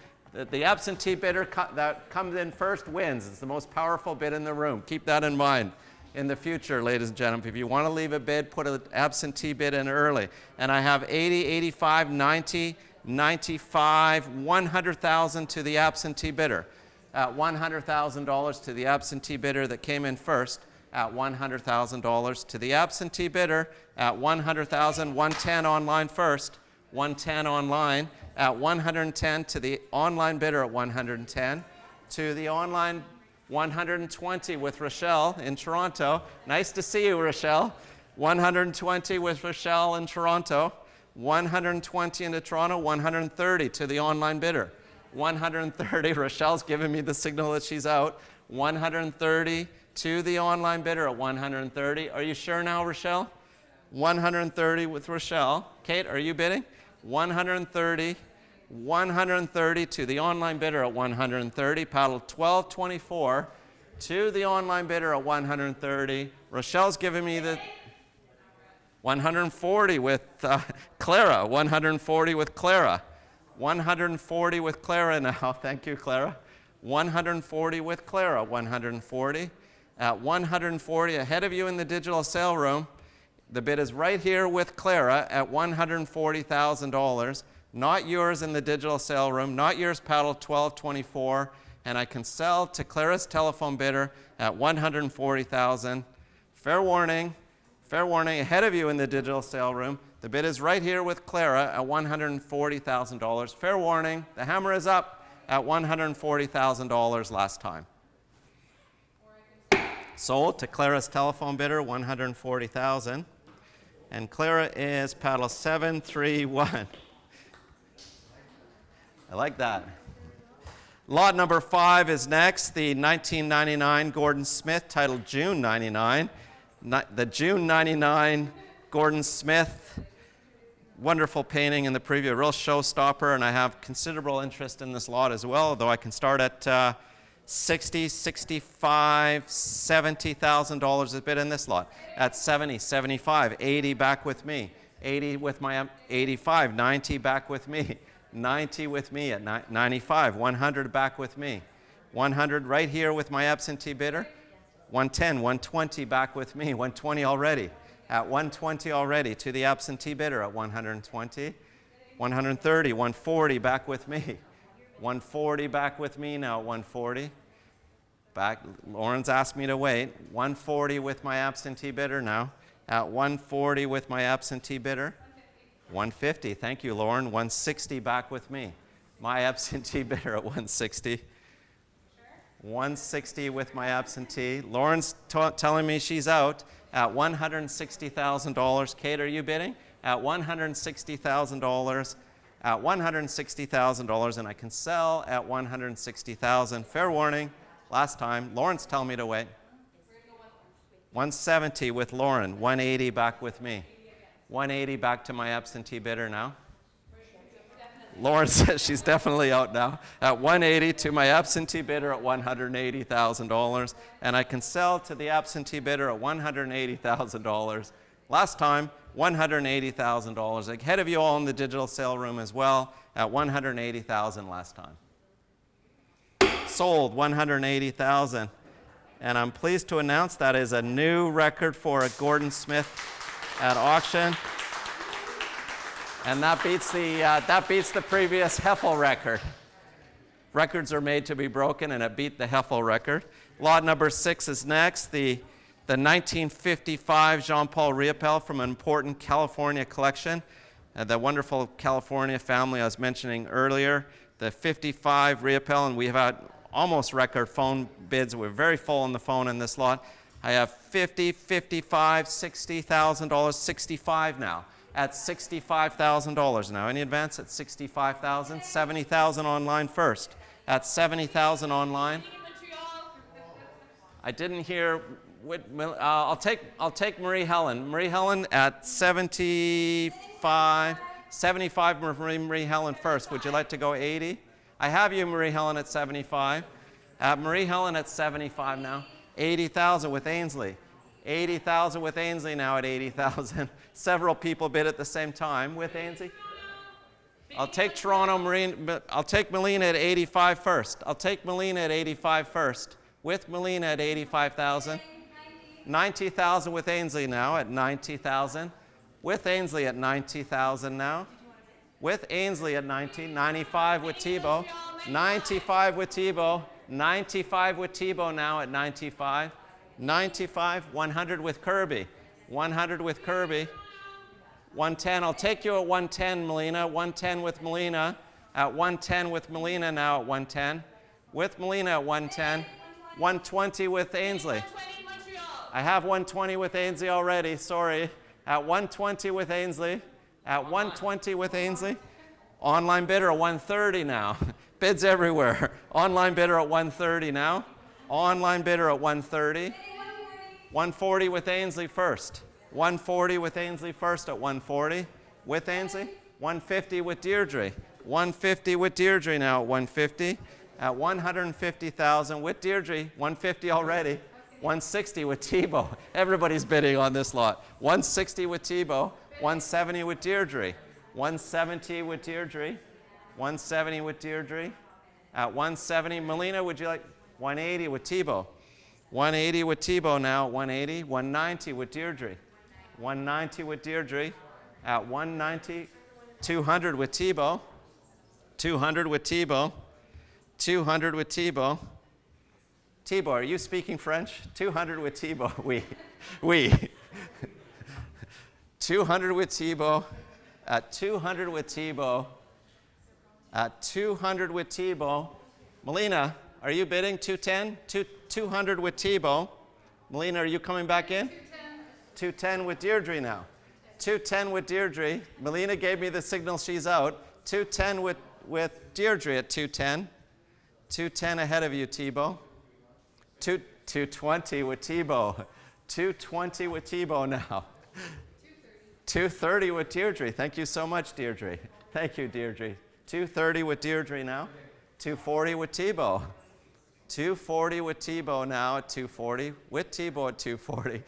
absentee bidder that comes in first wins. It's the most powerful bid in the room. Keep that in mind in the future, ladies and gentlemen. If you want to leave a bid, put an absentee bid in early. And I have 80, 85, 90, 95, 100,000 to the absentee bidder. At $100,000 to the absentee bidder that came in first. At $100,000 to the absentee bidder. At $100,000, 110 online first. 110 online. At 110 to the online bidder at 110. To the online 120 with Rochelle in Toronto. Nice to see you, Rochelle. 120 with Rochelle in Toronto. 120 into Toronto. 130 to the online bidder. 130. Rochelle's giving me the signal that she's out. 130 to the online bidder at 130. Are you sure now, Rochelle? 130 with Rochelle. Kate, are you bidding? 130. 130 to the online bidder at 130. Paddle 1224 to the online bidder at 130. Rochelle's giving me the 140 with Clara. 140 with Clara. 140 with Clara now. Thank you, Clara. 140 with Clara. 140. At 140, ahead of you in the digital sale room, the bid is right here with Clara at $140,000. Not yours in the digital sale room, not yours, paddle 1224, and I can sell to Clara's telephone bidder at $140,000. Fair warning, ahead of you in the digital sale room, the bid is right here with Clara at $140,000. Fair warning, the hammer is up at $140,000 last time. Sold to Clara's telephone bidder, $140,000. And Clara is paddle 731. I like that. Lot number 5 is next, the 1999 Gordon Smith, titled June 99. The June 99 Gordon Smith, wonderful painting in the preview, a real showstopper, and I have considerable interest in this lot as well, though I can start at $60,000, $65,000, $70,000 a bid in this lot. At 70, 75, 80 back with me. 80 with my 85, 90 back with me. 90 with me at 95, 100 back with me. 100 right here with my absentee bidder. 110, 120 back with me. 120 already. At 120 already to the absentee bidder at 120. 130, 140 back with me. 140 back with me now at 140. Back, Lauren's asked me to wait. 140 with my absentee bidder now. At 140 with my absentee bidder. 150, thank you, Lauren. 160 back with me. My absentee bidder at 160. 160 with my absentee. Lauren's telling me she's out at $160,000. Kate, are you bidding? At $160,000. At $160,000, and I can sell at $160,000. Fair warning, last time. Lauren's telling me to wait. 170 with Lauren. 180 back with me. 180 back to my absentee bidder now. Lauren says she's definitely out now. At 180 to my absentee bidder at $180,000. And I can sell to the absentee bidder at $180,000. Last time, $180,000. Ahead of you all in the digital sale room as well at $180,000 last time. Sold $180,000. And I'm pleased to announce that is a new record for a Gordon Smith at auction, and that beats the previous Heffel record. Records are made to be broken, and it beat the Heffel record. Lot number 6 is next. The 1955 Jean-Paul Riopel from an important California collection. The wonderful California family I was mentioning earlier. The 55 Riopel, and we've had almost record phone bids. We're very full on the phone in this lot. I have $50,000, $55,000, $60,000, 65 now. At $65,000 now. Any advance at $65,000? 70,000 online first. At 70,000 online. I didn't hear. I'll take Marie Helen. Marie Helen at 75. 75 Marie Helen first. Would you like to go 80? I have you, Marie Helen, at 75. Marie Helen at 75 now. 80,000 with Ainsley. 80,000 with Ainsley now at 80,000. Several people bid at the same time with Ainsley. I'll take Toronto Marine, but I'll take Melina at 85 first. I'll take Melina at 85 first. With Melina at 85,000. 90,000 with Ainsley now at 90,000. With Ainsley at 90,000 now. With Ainsley at 90. 95 with Thibault. 95 with Thibault. 95 with Thibault now at 95. 95, 100 with Kirby. 100 with Kirby. 110, I'll take you at 110, Melina. 110 with Melina. At 110 with Melina now at 110. With Melina at 110. 120 with Ainsley. I have 120 with Ainsley already, sorry. At 120 with Ainsley. At 120 with Ainsley. Online bidder at 130 now. Bids everywhere. Online bidder at 130 now. Online bidder at 130. 140 with Ainsley first. 140 with Ainsley first at 140. With Ainsley. 150 with Deirdre. 150 with Deirdre now at 150. At 150,000 with Deirdre. 150 already. 160 with Thibault. Everybody's bidding on this lot. 160 with Thibault. 170 with Deirdre. 170 with Deirdre. 170 with Deirdre. At 170, Melina, would you like 180 with Thibault? 180 with Thibault now, 180. 190 with Deirdre. 190 with Deirdre. At 190, 200 with Thibault. 200 with Thibault. 200 with Thibault. Thibault, are you speaking French? 200 with Thibault. Oui. 200 with Thibault. At 200 with Thibault. At 200 with Thibault. Melina, are you bidding 210? 200 with Thibault. Melina, are you coming back in? 210 with Deirdre now. 210 with Deirdre. Melina gave me the signal she's out. 210 with Deirdre at 210. 210 ahead of you, Thibault. 220 with Thibault. 220 with Thibault now. 230 with Deirdre. Thank you so much, Deirdre. Thank you, Deirdre. 230 with Deirdre now. 240 with Thibault. 240 with Thibault now at 240. With Thibault at 240.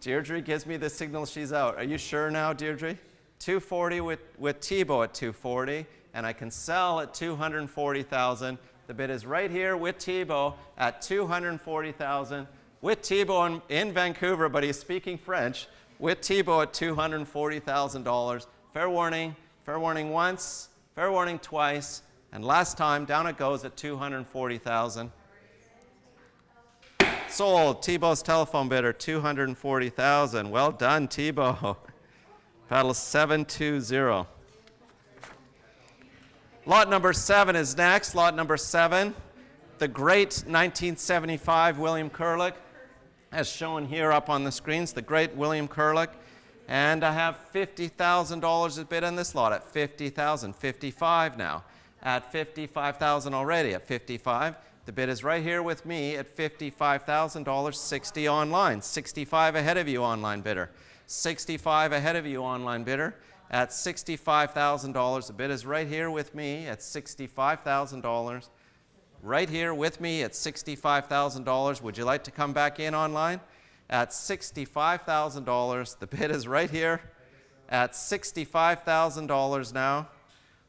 Deirdre gives me the signal she's out. Are you sure now, Deirdre? 240 with Thibault at 240. And I can sell at 240,000. The bid is right here with Thibault at 240,000. With Thibault in Vancouver, but he's speaking French. With Thibault at $240,000. Fair warning once, fair warning twice, and last time, down it goes at 240,000. Sold. Thibault's telephone bidder, 240,000. Well done, Thibault. Paddle 720. Lot number 7 is next. Lot number 7, the great 1975 William Kurlick, as shown here up on the screens, the great William Kurlick. And I have $50,000 to bid on this lot at 50,000, 55 now. At 55,000 already, at 55. The bid is right here with me at $55,000, 60 online. 65 ahead of you, online bidder. 65 ahead of you, online bidder. At $65,000, the bid is right here with me at $65,000. Right here with me at $65,000. Would you like to come back in online? At $65,000, the bid is right here at $65,000 now.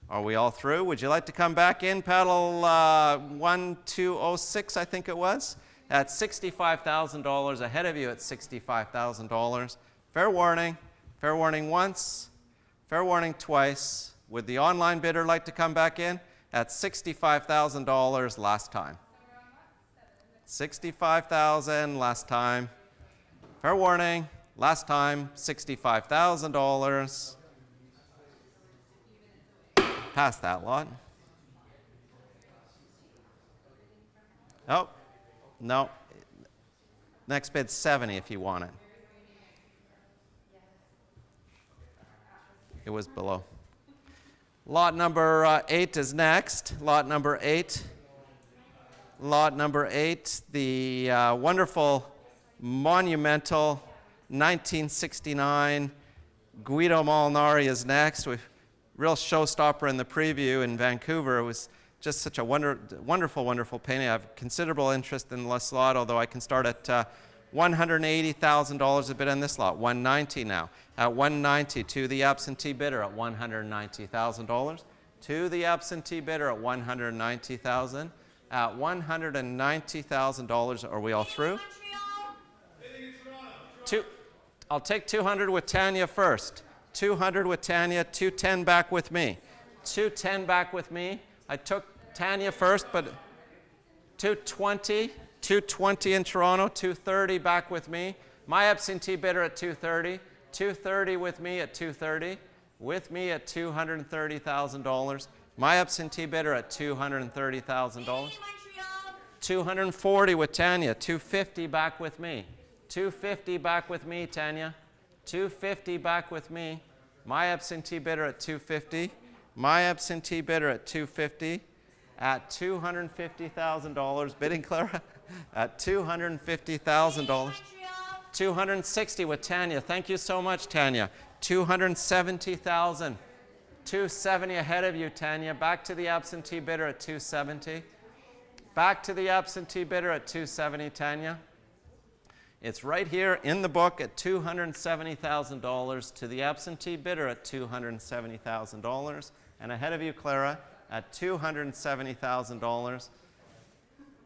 Are we all through? Would you like to come back in? Paddle 1206, I think it was. At $65,000 ahead of you at $65,000. Fair warning once, fair warning twice. Would the online bidder like to come back in? at $65,000 last time. 65,000 last time. Fair warning, last time, $65,000. Pass that lot. Oh, no. Next bid's 70 if you want it. It was below. Lot number 8 is next. Lot number 8. Lot number 8, the wonderful, monumental 1969 Guido Molinari is next. Real showstopper in the preview in Vancouver. It was just such a wonderful, wonderful painting. I have considerable interest in this lot, although I can start at $180,000 a bid on this lot. $190 now. At $190 to the absentee bidder at $190,000. To the absentee bidder at $190,000. At $190,000. Are we all through? I'll take 200 with Tanya first. 200 with Tanya. 210 back with me. 210 back with me. I took Tanya first, but 220. 220 in Toronto. 230 back with me. My absentee bidder at 230. 230 with me at 230. With me at $230,000. My absentee bidder at $230,000. 240 with Tanya. 250 back with me. 250 back with me, Tanya. 250 back with me. My absentee bidder at 250. My absentee bidder at 250. At $250,000. Bidding, Clara? At $250,000. 260 with Tanya. Thank you so much, Tanya. 270,000. 270 ahead of you, Tanya. Back to the absentee bidder at 270. Back to the absentee bidder at 270, Tanya. It's right here in the book at $270,000 to the absentee bidder at $270,000. And ahead of you, Clara, at $270,000.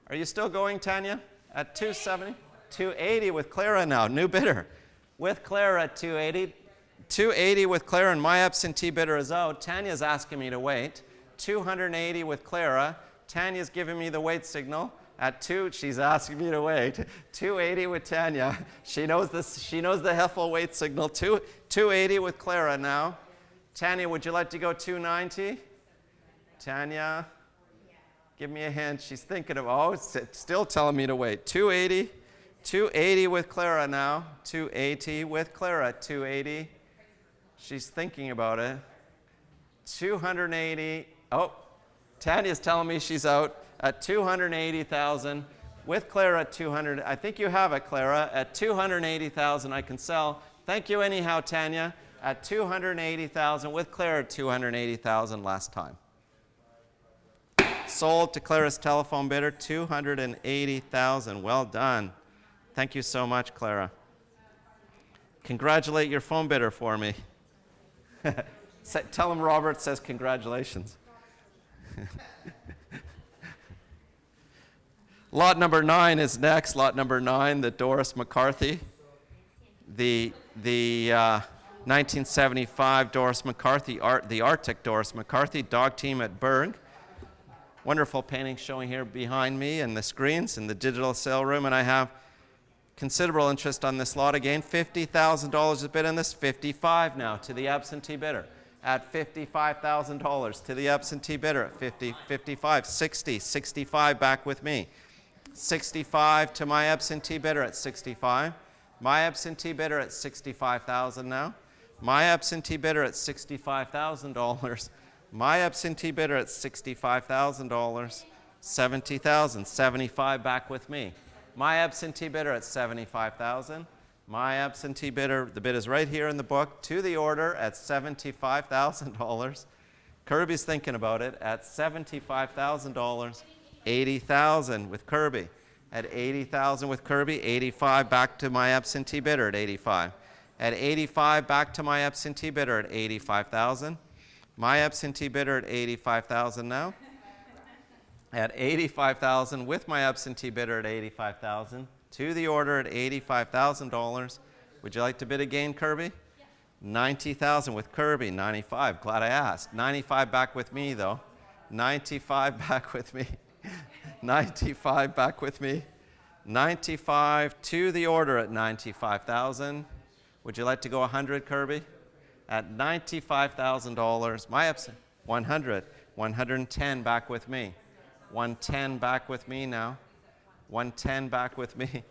Are you still going, Tanya? At 270? 280 with Clara now, new bidder. With Clara at 280. 280 with Clara, and my absentee bidder is out. Tanya's asking me to wait. 280 with Clara. Tanya's giving me the wait signal. At 2, she's asking me to wait. 280 with Tanya. She knows this. She knows the Heffel wait signal. 280 with Clara now. Tanya, would you like to go 290? Tanya, give me a hint. She's thinking of, oh, it's still telling me to wait. 280. 280 with Clara now. 280 with Clara at 280. She's thinking about it. 280. Oh, Tanya's telling me she's out at 280,000 with Clara at 200. I think you have it, Clara. At 280,000 I can sell. Thank you anyhow, Tanya. At 280,000 with Clara at 280,000 last time. Sold to Clara's telephone bidder, 280,000. Well done. Thank you so much, Clara. Congratulate your phone bidder for me. Tell him Robert says congratulations. Lot number 9 is next. Lot number 9, the Doris McCarthy. The 1975 Doris McCarthy, the Arctic Doris McCarthy dog team at Berg. Wonderful painting showing here behind me and the screens in the digital sale room, and I have considerable interest on this lot again. $50,000 a bid on this. 55 now to the absentee bidder at $55,000 to the absentee bidder at 50, 55, 60, 65 back with me. 65 to my absentee bidder at 65. My absentee bidder at $65,000 now. My absentee bidder at $65,000. My absentee bidder at $65,000. 70,000, 75 back with me. My absentee bidder at $75,000. My absentee bidder, the bid is right here in the book, to the order at $75,000. Kirby's thinking about it at $75,000. 80,000 with Kirby. At 80,000 with Kirby, 85 back to my absentee bidder at 85. At 85 back to my absentee bidder at 85,000. My absentee bidder at 85,000 now. At 85,000 with my absentee bidder at 85,000. To the order at $85,000. Would you like to bid again, Kirby? Yeah. 90,000 with Kirby, 95. Glad I asked. 95 back with me, though. 95 back with me. 95 back with me. 95 to the order at 95,000. Would you like to go 100, Kirby? At $95,000, my absent. 100. 110 back with me. 110 back with me now. 110 back with me.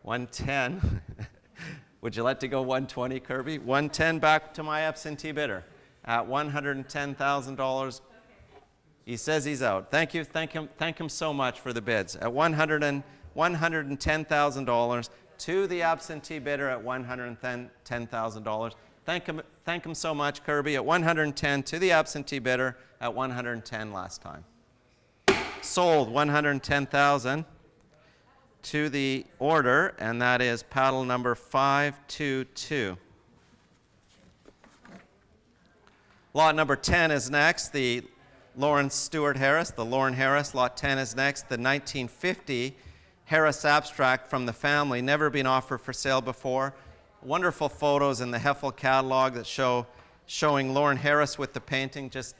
110. Would you like to go 120, Kirby? 110 back to my absentee bidder at $110,000. He says he's out. Thank you. Thank him so much for the bids. At $110,000 to the absentee bidder at $110,000. Thank him so much, Kirby. At 110 to the absentee bidder at 110 last time. Sold 110,000 to the order, and that is paddle number 522. Lot number 10 is next. The Lauren Stewart Harris, the Lauren Harris. Lot 10 is next. The 1950 Harris abstract from the family, never been offered for sale before. Wonderful photos in the Heffel catalog that showing Lauren Harris with the painting. Just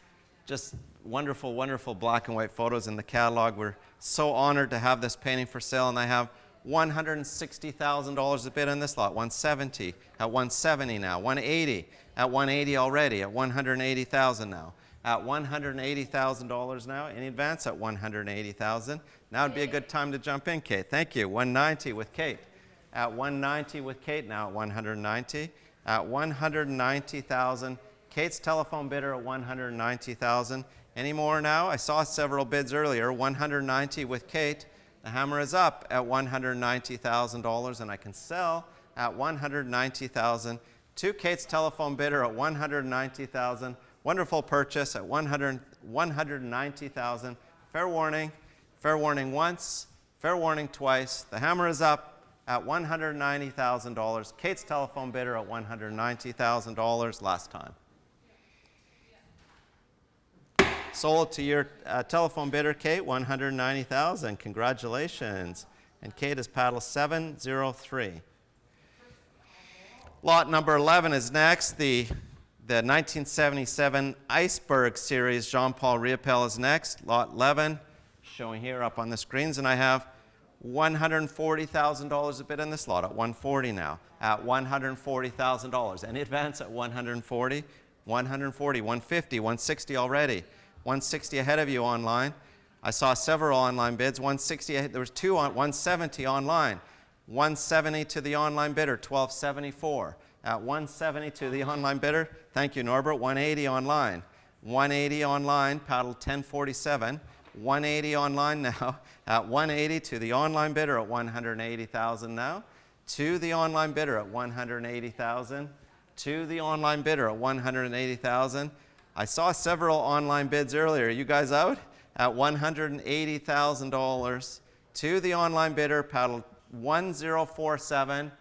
wonderful, wonderful black and white photos in the catalog. We're so honored to have this painting for sale, and I have $160,000 a bid on this lot. 170 at 170 now. 180 at 180 already. At 180,000 now. At $180,000 now. In advance at 180,000. Now would be a good time to jump in, Kate. Thank you. 190 with Kate. At 190 with Kate now at 190. At 190,000. Kate's telephone bidder at 190,000. Any more now? I saw several bids earlier. 190 with Kate. The hammer is up at $190,000, and I can sell at 190,000 to Kate's telephone bidder at 190,000. Wonderful purchase at 190,000. Fair warning once, fair warning twice. The hammer is up at $190,000. Kate's telephone bidder at $190,000 last time. Sold to your telephone bidder, Kate, $190,000. Congratulations. And Kate is paddle 703. Lot number 11 is next. The 1977 Iceberg Series Jean-Paul Riopel is next. Lot 11, showing here up on the screens. And I have $140,000 a bid in this lot at 140 now. At $140,000. Any advance at 140? 140, 150, 160 already. 160 ahead of you online. I saw several online bids. 160, there was two on 170 online. 170 to the online bidder, 1274. At 170 to the online bidder, thank you, Norbert. 180 online. 180 online, paddle 1047. 180 online now. At 180 to the online bidder at 180,000 now. To the online bidder at 180,000. To the online bidder at 180,000. I saw several online bids earlier. You guys out? At $180,000 to the online bidder, paddle 1047.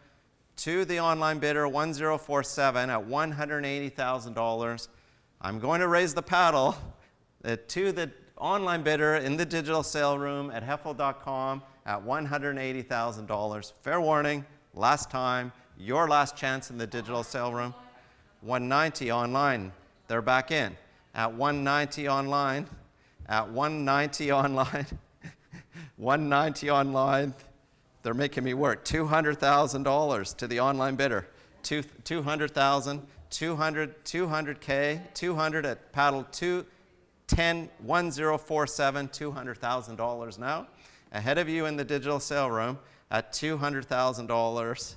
To the online bidder, 1047 at $180,000. I'm going to raise the paddle to the online bidder in the digital sale room at heffel.com at $180,000. Fair warning, last time, your last chance in the digital sale room. 190 online. They're back in at 190 online, at 190 online, 190 online. They're making me work. $200,000 to the online bidder. 200,000, 200K, 200 at paddle 210, 1047, $200,000 now. Ahead of you in the digital sale room at $200,000.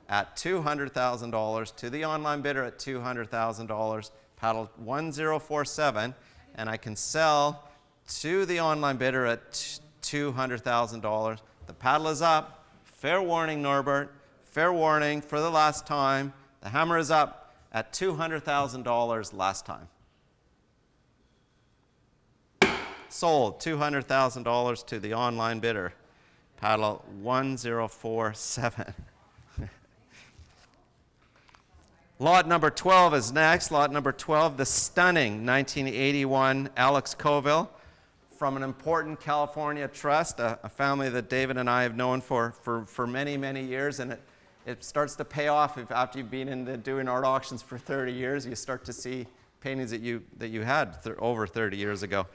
At $200,000 to the online bidder at $200,000. Paddle 1047, and I can sell to the online bidder at $200,000. The paddle is up. Fair warning, Norbert. Fair warning for the last time. The hammer is up at $200,000 last time. Sold $200,000 to the online bidder. Paddle 1047. Lot number 12 is next. Lot number 12, the stunning 1981 Alex Colville from an important California trust, a family that David and I have known for many, many years, and it starts to pay off after you've been doing art auctions for 30 years. You start to see paintings that you had over 30 years ago.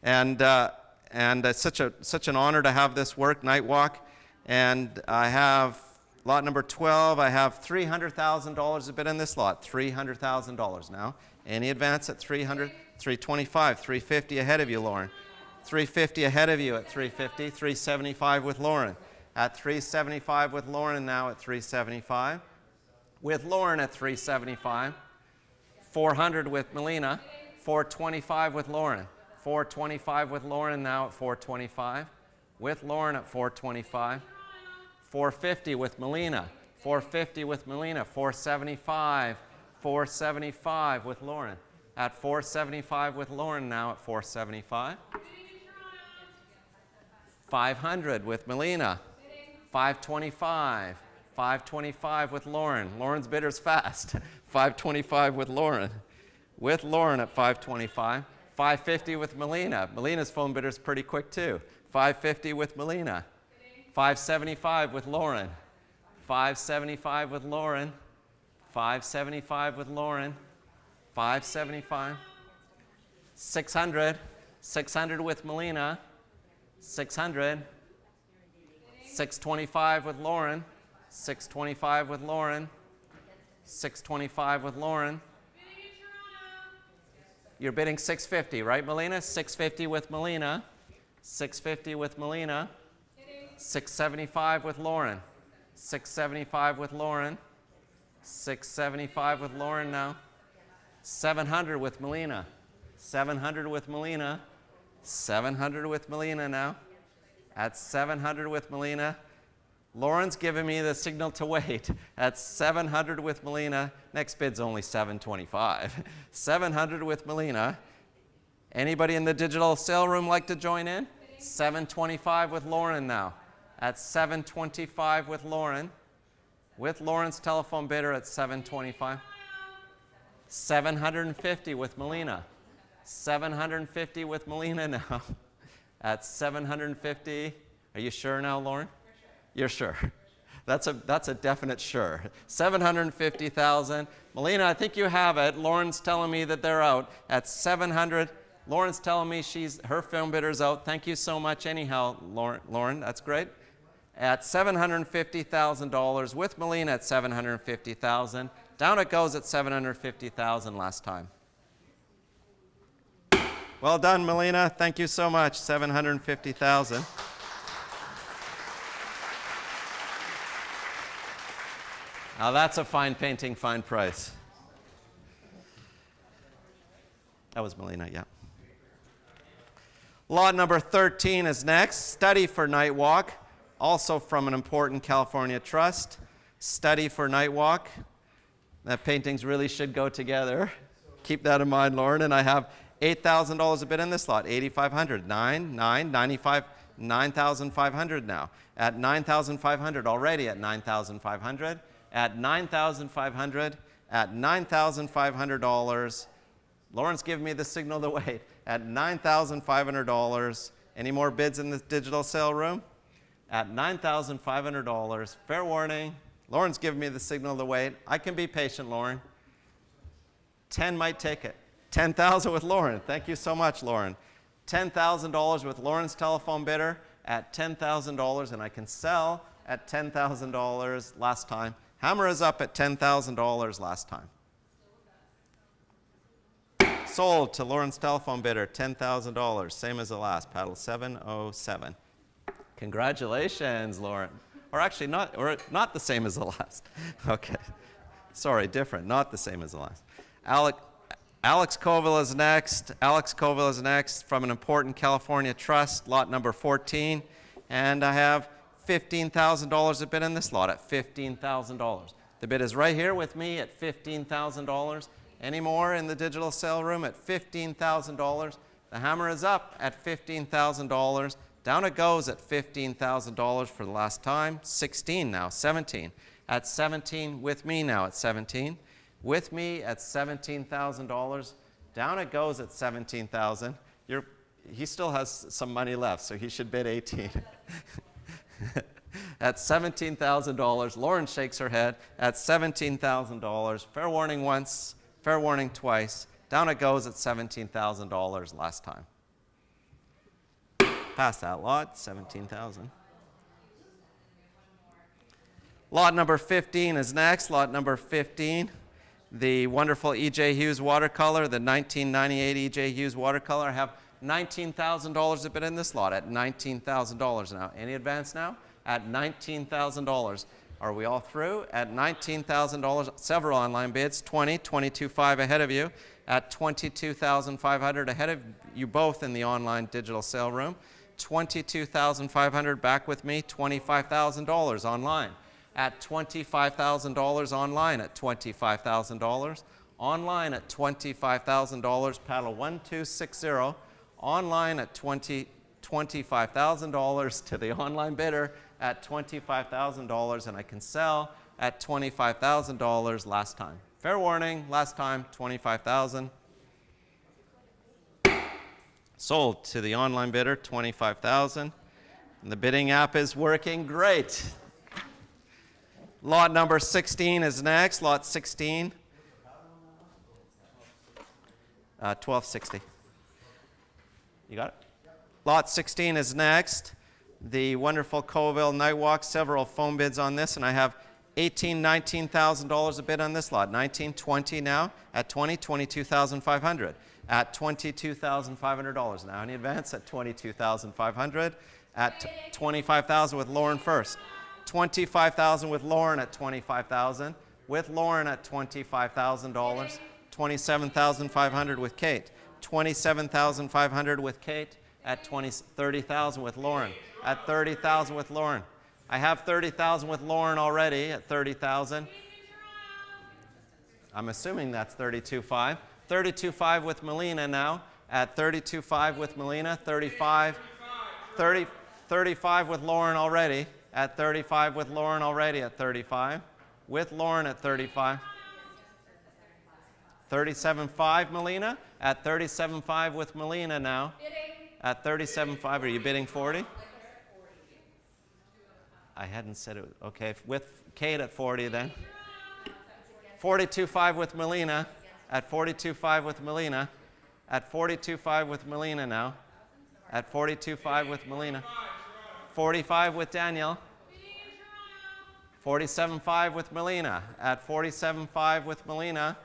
And it's such an honor to have this work, Night Walk. And I have lot number 12. I have $300,000 a bit in this lot. $300,000 now. Any advance at 300? 325, 350 ahead of you, Lauren. 350 ahead of you at 350, 375 with Lauren. At 375 with Lauren now at 375. With Lauren at 375. 400 with Melina. 425 with Lauren. 425 with Lauren now at 425. With Lauren at 425. 450 with Melina. 450 with Melina. 475. 475 with Lauren. At 475 with Lauren now at 475. 500 with Melina. 525. 525 with Lauren. Lauren's bidder's fast. 525 with Lauren. With Lauren at 525. 550 with Melina. Melina's phone bidder's pretty quick too. 550 with Melina. 575 with Lauren. 575 with Lauren. 575 with Lauren. 575. 600. 600 with Melina. 600. 625 with Lauren. 625 with Lauren. 625 with Lauren. You're bidding 650, right, Melina? 650 with Melina. 650 with Melina. 675 with Lauren. 675 with Lauren. 675 with Lauren now. 700 with Melina. 700 with Melina. 700 with Melina now. At 700 with Melina. Lauren's giving me the signal to wait. At 700 with Melina. Next bid's only 725. 700 with Melina. Anybody in the digital sale room like to join in? 725 with Lauren now. At 725 with Lauren. With Lauren's telephone bidder at 725. 750 with Melina. 750 with Melina now. At 750. Are you sure now, Lauren? You're sure. That's a definite sure. 750,000. Melina, I think you have it. Lauren's telling me that they're out at 700. Lauren's telling me her film bidder's out. Thank you so much anyhow, Lauren. That's great. At $750,000 with Melina at 750,000. Down it goes at 750,000 last time. Well done, Melina. Thank you so much. 750,000. Now that's a fine painting, fine price. That was Melina, yeah. Lot number 13 is next. Study for Night Walk, also from an important California trust. Study for Night Walk. That paintings really should go together. Keep that in mind, Lauren. And I have $8,000 a bid in this lot. $8,500. 95. 9,500 now. At 9,500 already at 9,500. At 9,500. At $9,500. Lauren's giving me the signal to wait. At $9,500. Any more bids in the digital sale room? At $9,500. Fair warning. Lauren's giving me the signal to wait. I can be patient, Lauren. 10 might take it. 10,000 with Lauren. Thank you so much, Lauren. $10,000 with Lauren's telephone bidder at $10,000, and I can sell at $10,000 last time. Hammer is up at $10,000 last time. Sold to Lauren's telephone bidder, $10,000, same as the last, paddle 707. Congratulations, Lauren. Or actually not the same as the last. Okay. Sorry, different, not the same as the last. Alex Colville is next. Alex Colville is next from an important California trust, lot number 14. And I have $15,000 a bid in this lot at $15,000. The bid is right here with me at $15,000. Any more in the digital sale room at $15,000? The hammer is up at $15,000. Down it goes at $15,000 for the last time. 16 now, 17. At 17 with me now at 17. With me at $17,000. Down it goes at $17,000. He still has some money left, so he should bid 18. At $17,000, Lauren shakes her head. At $17,000, fair warning once, fair warning twice. Down it goes at $17,000 last time. Past that lot, $17,000. Lot number 15 is next. Lot number 15, the wonderful E.J. Hughes watercolor, the 1998 E.J. Hughes watercolor. I have $19,000 a bid in this lot at $19,000 now. Any advance now? At $19,000. Are we all through? At $19,000, several online bids, 22.5 ahead of you, at $22,500 ahead of you both in the online digital sale room. $22,500 back with me, $25,000 online. At $25,000 online at $25,000. Online at $25,000, paddle 1260. Online at $25,000 to the online bidder at $25,000, and I can sell at $25,000 last time. Fair warning, last time, $25,000. Sold to the online bidder, $25,000. And the bidding app is working great. Lot number 16 is next. Lot 16. 1260. You got it? Lot 16 is next. The wonderful Colville Nightwalk, several phone bids on this, and I have $19,000 a bid on this lot. 1920 now at 22,500. At $22,500 now. Any advance at $22,500. At $25,000 with Lauren first. $25,000 with Lauren at $25,000. With Lauren at $25,000. $27,500 with Kate. $27,500 with Kate at $30,000 with Lauren. At $30,000 with Lauren. I have $30,000 with Lauren already at $30,000. I'm assuming that's $32,500. $32,500 with Melina now at $32,500 with Melina. $35,000 with Lauren already at $35,000 with Lauren already at $35,000. With Lauren at $35,000. $37,500 Melina at $37,500 with Melina now. At $37,500, are you bidding 40? I hadn't said it. Okay, with Kate at 40 then. $42,500 with Melina. At $42,500 with Melina. At $42,500 with Melina now. At $42,500 with Melina. $45,000 with Daniel. $47,500 with Melina. At $47,500 with Melina.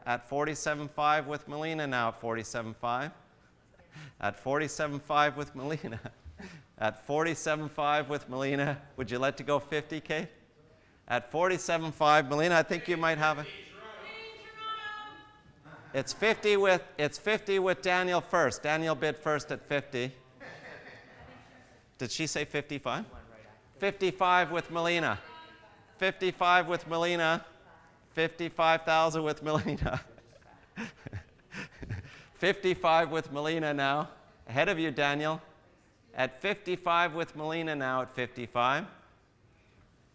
At $47,500 with Melina now. At $47,500. At $47,500 with Melina. At $47,500 with Melina. Would you like to go 50, Kate? At $47,500, Melina, I think you might have it. It's 50 with Daniel first. Daniel bid first at 50. Did she say 55? 55 with Melina. 55 with Melina. 55,000 with Melina. 55 with Melina now. Ahead of you, Daniel. At 55 with Melina now at 55.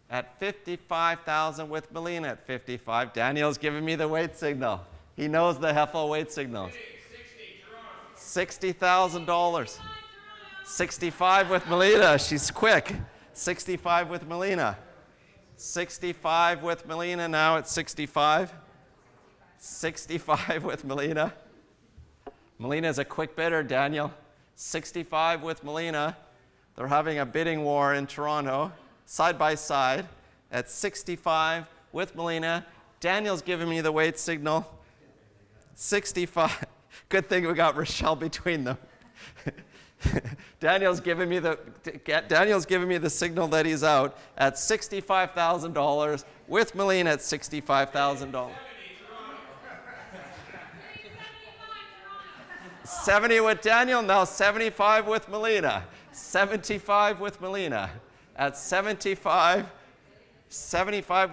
At 55,000 with Melina at 55. Daniel's giving me the wait signal. He knows the Heffel wait signals. $60,000. 65 with Melina. She's quick. 65 with Melina. 65 with Melina now at 65. 65 with Melina. Melina's a quick bidder, Daniel. 65 with Melina. They're having a bidding war in Toronto, side by side, at 65 with Melina. Daniel's giving me the wait signal. 65. Good thing we got Rochelle between them. Daniel's giving me the signal that he's out at $65,000 with Melina at $65,000. 70 with Daniel, now 75 with Melina. 75 with Melina. At 75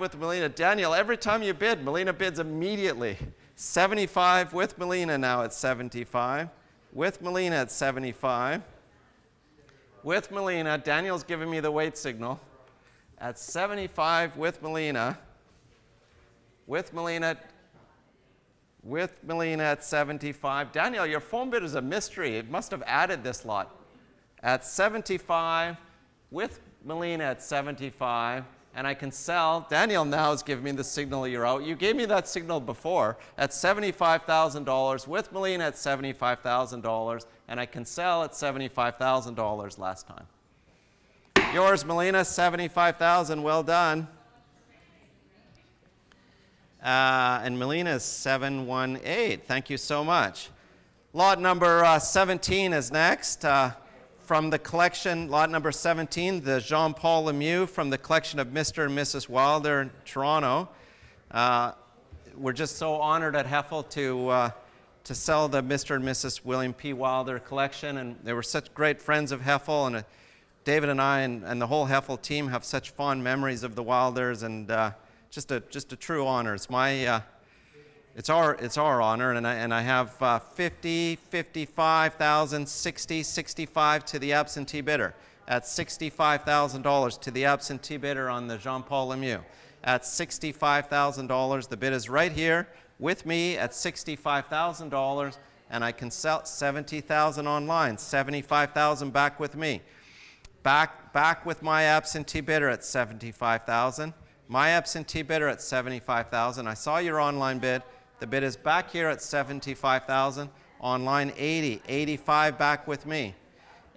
with Melina. Daniel, every time you bid, Melina bids immediately. 75 with Melina now at 75. With Melina at 75. With Melina, Daniel's giving me the wait signal. At 75 with Melina. With Melina at 75. Daniel, your phone bid is a mystery. It must have added this lot. At 75, with Melina at 75, and I can sell. Daniel now is giving me the signal you're out. You gave me that signal before at $75,000 with Melina at $75,000, and I can sell at $75,000 last time. Yours, Melina, $75,000. Well done. And Melina is 718. Thank you so much. Lot number 17 is next. From the collection, lot number 17, the Jean-Paul Lemieux from the collection of Mr. and Mrs. Wilder in Toronto. We're just so honored at Heffel to sell the Mr. and Mrs. William P. Wilder collection, and they were such great friends of Heffel, and David and I and the whole Heffel team have such fond memories of the Wilders, and just a true honor. It's our honor, and I have 50, 55,000, 60, 65 to the absentee bidder. At $65,000 to the absentee bidder on the Jean-Paul Lemieux. At $65,000, the bid is right here with me at $65,000, and I can sell $70,000 online. $75,000 back with me. Back with my absentee bidder at $75,000. My absentee bidder at $75,000. I saw your online bid. The bid is back here at $75,000. Online $80,000. $85,000 back with me.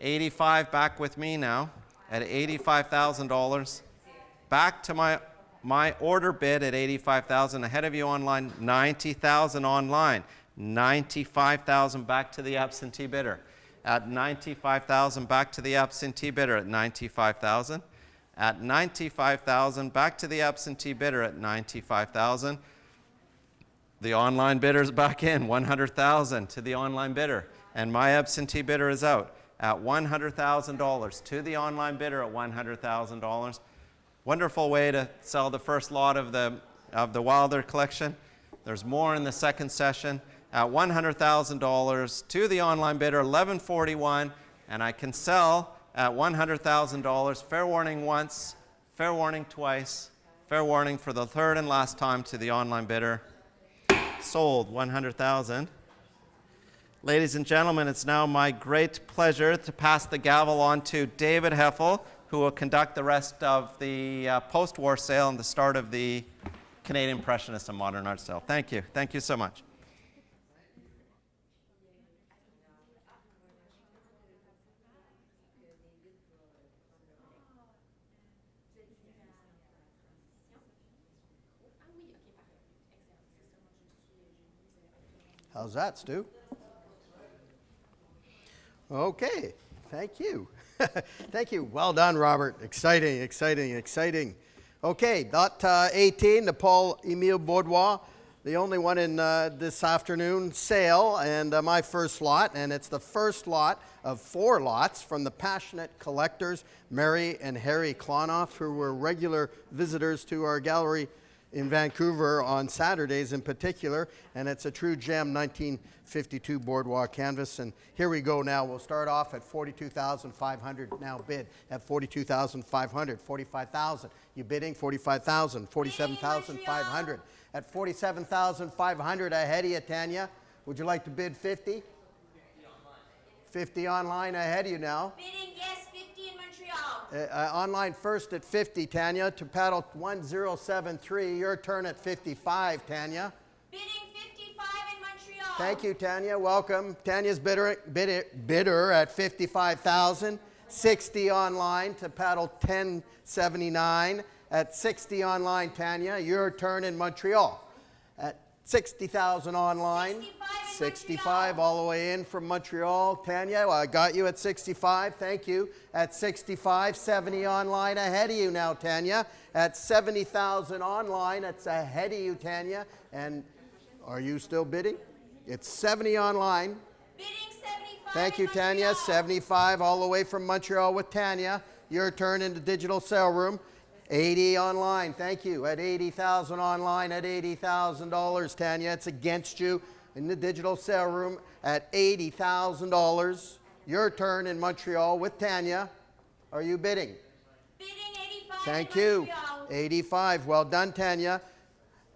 $85,000 back with me now at $85,000. Back to my order bid at $85,000. Ahead of you online, $90,000 online. $95,000 back to the absentee bidder. At $95,000 back to the absentee bidder at $95,000. At $95,000 back to the absentee bidder at $95,000. The online bidder's back in, $100,000 to the online bidder, and my absentee bidder is out at $100,000 to the online bidder at $100,000. Wonderful way to sell the first lot of the Wilder collection. There's more in the second session at $100,000 to the online bidder, $1141, and I can sell at $100,000. Fair warning once, fair warning twice, fair warning for the third and last time to the online bidder. Sold, $100,000. Ladies and gentlemen, it's now my great pleasure to pass the gavel on to David Heffel, who will conduct the rest of the post-war sale and the start of the Canadian Impressionist and Modern Art sale. Thank you. Thank you so much. How's that, Stu? Okay, thank you. Thank you. Well done, Robert. Exciting, exciting, exciting. Okay, lot 18, the Paul-Émile Baudoin, the only one in this afternoon sale, and my first lot, and it's the first lot of 4 lots from the passionate collectors, Mary and Harry Klonoff, who were regular visitors to our gallery in Vancouver on Saturdays in particular, and it's a true gem 1952 Baudoin canvas. And here we go now. We'll start off at $42,500, now bid at $42,500, $45,000. You bidding? $45,000, $47,500. At $47,500 ahead of you, Tanya. Would you like to bid 50? 50 online ahead of you now. Bidding yes, 50 in Montreal. Online first at 50, Tanya, to paddle 1073. Your turn at 55, Tanya. Bidding 55 in Montreal. Thank you, Tanya. Welcome. Tanya's bidder at 55,000. 60 online to paddle 1079. At 60 online, Tanya, your turn in Montreal. At 60,000 online. 65 all the way in from Montreal. Tanya, well, I got you at 65. Thank you. At 65, 70 online ahead of you now, Tanya. At 70,000 online, that's ahead of you, Tanya. And are you still bidding? It's 70 online. Bidding 75. Thank you, Tanya. 75 all the way from Montreal with Tanya. Your turn in the digital sale room. 80 online. Thank you. At 80,000 online, at $80,000, Tanya. It's against you. In the digital sale room at $80,000. Your turn in Montreal with Tanya. Are you bidding? Bidding 85 Thank in you. Montreal. 85. Well done, Tanya.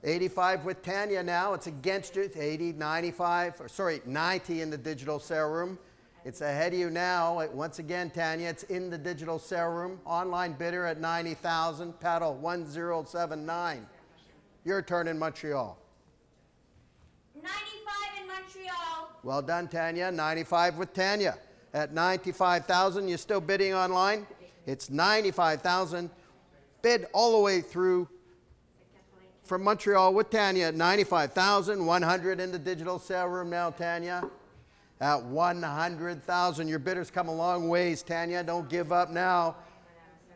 85 with Tanya now. It's against you. 80, 95, or sorry, 90 in the digital sale room. It's ahead of you now. Once again, Tanya, it's in the digital sale room. Online bidder at 90,000, paddle 1079. Your turn in Montreal. 95 in Montreal. Well done, Tanya. 95 with Tanya. At 95,000, you're still bidding online? It's 95,000. Bid all the way through from Montreal with Tanya at 95,000. 100 in the digital sale room now, Tanya. At 100,000. Your bidders come a long ways, Tanya. Don't give up now.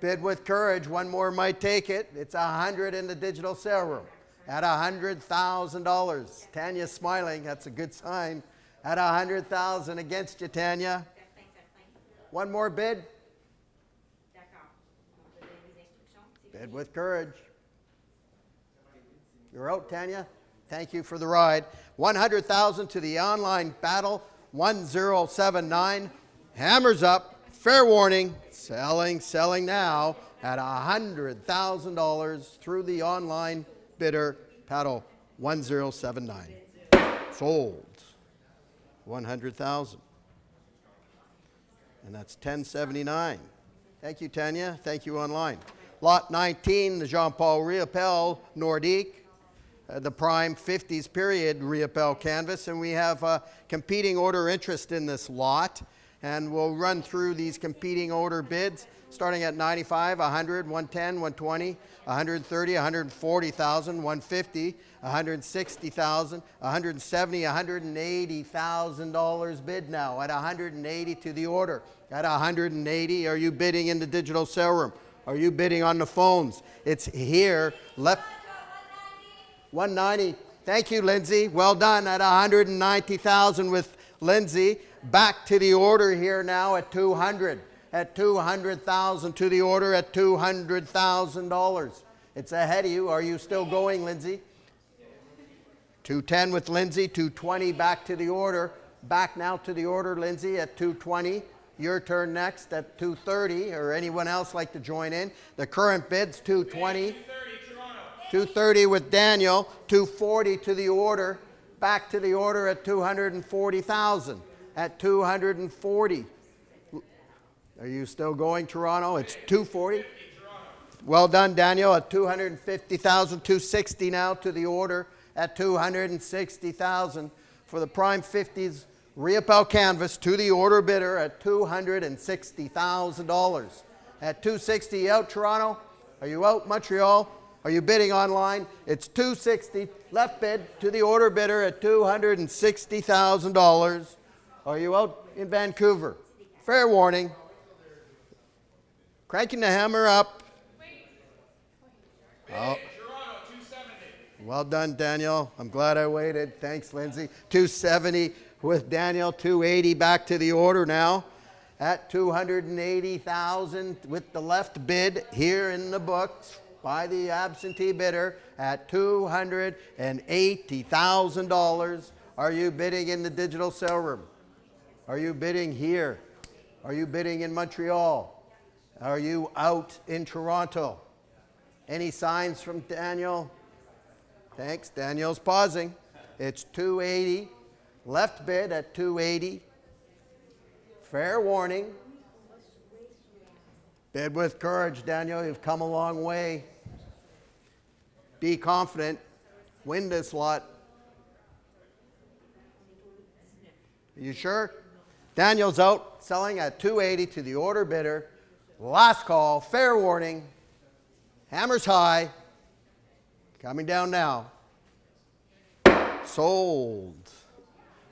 Bid with courage. One more might take it. It's 100 in the digital sale room. At $100,000. Tanya's smiling. That's a good sign. At 100,000 against you, Tanya. One more bid. Bid with courage. You're out, Tanya. Thank you for the ride. 100,000 to the online battle. 1079. Hammers up. Fair warning. Selling now at $100,000 through the online bidder paddle 1079. Sold. 100,000. And that's 1079. Thank you, Tanya. Thank you online. Lot 19, the Jean-Paul Riopel Nordique, the prime 50s period Riopel canvas, and we have competing order interest in this lot, and we'll run through these competing order bids starting at 95, 100, 110, 120, 130, 140,000, 150, 160,000, 170, $180,000 bid now at 180 to the order. At 180, are you bidding in the digital sale room? Are you bidding on the phones? It's here, left. 190. Thank you, Lindsay. Well done at 190,000 with Lindsay. Back to the order here now at 200. At 200,000 to the order at $200,000. It's ahead of you. Are you still going, Lindsay? 210 with Lindsay. 220 back to the order. Back now to the order, Lindsay, at 220. Your turn next at 230, or anyone else like to join in. The current bid's 220. 230 with Daniel. 240 to the order. Back to the order at 240,000. At 240. Are you still going, Toronto? It's 240. Well done, Daniel, at 250,000. 260 now to the order at 260,000 for the prime 50s Riopel canvas to the order bidder at $260,000. At 260 out, Toronto? Are you out, Montreal? Are you bidding online? It's 260 left bid to the order bidder at $260,000. Are you out in Vancouver? Fair warning. Cranking the hammer up. Oh. Well done, Daniel. I'm glad I waited. Thanks, Lindsay. 270 with Daniel. 280 back to the order now at 280,000 with the left bid here in the books by the absentee bidder at $280,000. Are you bidding in the digital sale room? Are you bidding here? Are you bidding in Montreal? Are you out in Toronto? Any signs from Daniel? Thanks. Daniel's pausing. It's 280. Left bid at 280. Fair warning. Bid with courage, Daniel. You've come a long way. Be confident. Win this lot. Are you sure? Daniel's out, selling at 280 to the order bidder. Last call, fair warning. Hammers high. Coming down now. Sold.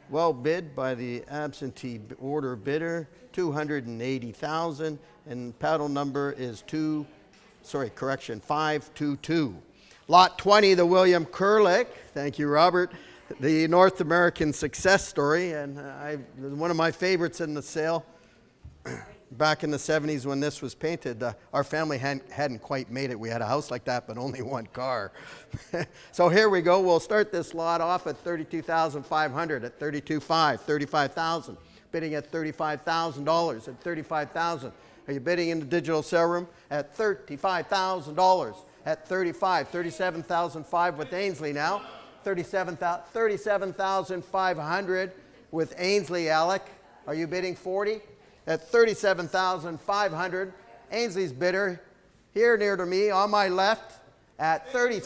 Well bid by the absentee order bidder, 280,000, and paddle number is 522. Lot 20, the William Kurlick. Thank you, Robert. The North American success story, and one of my favorites in the sale. Back in the 70s when this was painted, our family hadn't quite made it. We had a house like that, but only one car. So here we go. We'll start this lot off at $32,500, at $32,500, $35,000. Bidding at $35,000, at $35,000. Are you bidding in the digital sale room? At $35,000, at $35,000, $37,500 with Ainsley now. $37,500 with Ainsley, Alec. Are you bidding 40? At 37,500. Ainsley's bidder here near to me on my left at 40.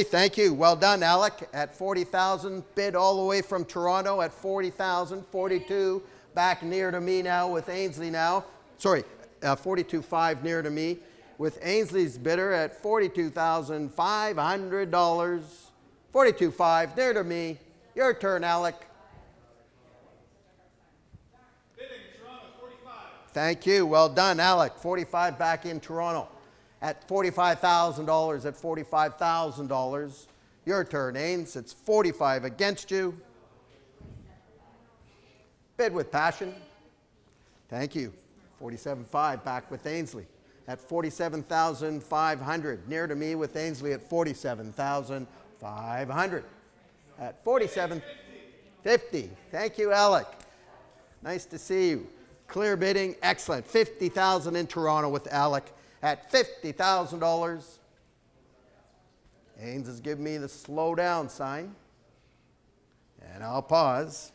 Thank you. Well done, Alec. At 40,000. Bid all the way from Toronto at 40,000. 42. Back near to me now with Ainsley now. Sorry, 42.5 near to me with Ainsley's bidder at $42,500. 42.5 near to me. Your turn, Alec. Thank you. Well done, Alec. 45 back in Toronto at $45,000 at $45,000. Your turn, Ains. It's 45 against you. Bid with passion. Thank you. 47.5 back with Ainsley at 47,500. Near to me with Ainsley at 47,500. At 47.50. Thank you, Alec. Nice to see you. Clear bidding, excellent. 50,000 in Toronto with Alec at $50,000. Ains has given me the slow down sign. And I'll pause.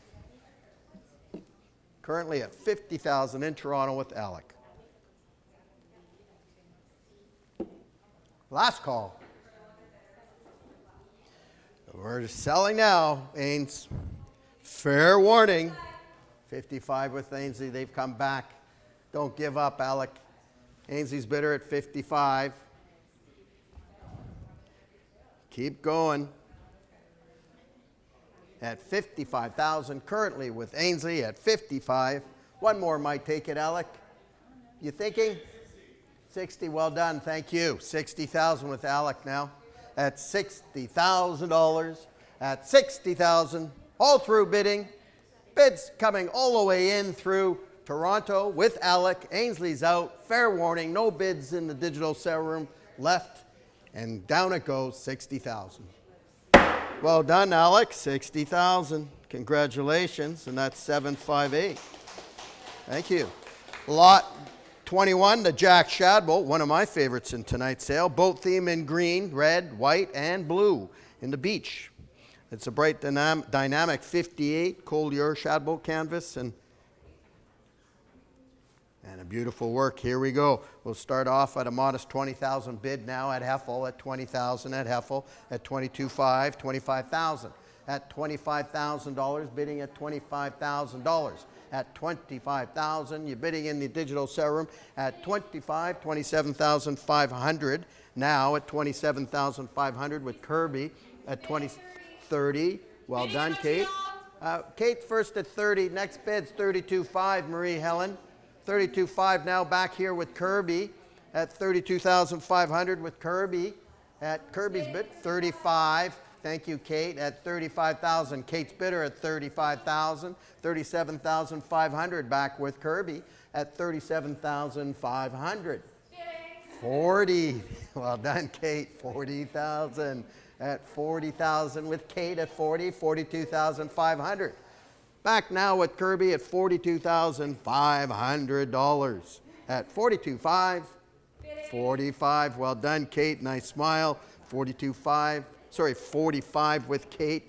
Currently at 50,000 in Toronto with Alec. Last call. We're selling now, Ains. Fair warning. 55 with Ainsley. They've come back. Don't give up, Alec. Ainsley's bidder at 55. Keep going. At 55,000 currently with Ainsley at 55. One more might take it, Alec. You thinking? 60. Well done. Thank you. 60,000 with Alec now. At $60,000. At 60,000. All through bidding. Bids coming all the way in through Toronto with Alec. Ainsley's out. Fair warning. No bids in the digital sale room left. And down it goes. 60,000. Well done, Alex. 60,000. Congratulations. And that's 758. Thank you. Lot 21, the Jack Shadbolt, one of my favorites in tonight's sale. Boat theme in green, red, white, and blue in the beach. It's a bright dynamic 58 Collier Shadbolt canvas and a beautiful work. Here we go. We'll start off at a modest 20,000 bid now at Heffel at 20,000 at Heffel at 22.5, 25,000 at $25,000 bidding at $25,000 at 25,000. You're bidding in the digital sale room at 25, 27,500 now at 27,500 with Kirby at 30. Well done, Kate. Kate first at 30. Next bid's 32.5, Marie Helen. 32.5 now back here with Kirby at 32,500 with Kirby. At Kirby's bid, 35. Thank you, Kate. At 35,000. Kate's bidder at 35,000. 37,500 back with Kirby at 37,500. 40. Well done, Kate. 40,000. At 40,000 with Kate at 40. 42,500. Back now with Kirby at $42,500. At 42.5. 45. Well done, Kate. Nice smile. 42.5. Sorry, 45 with Kate.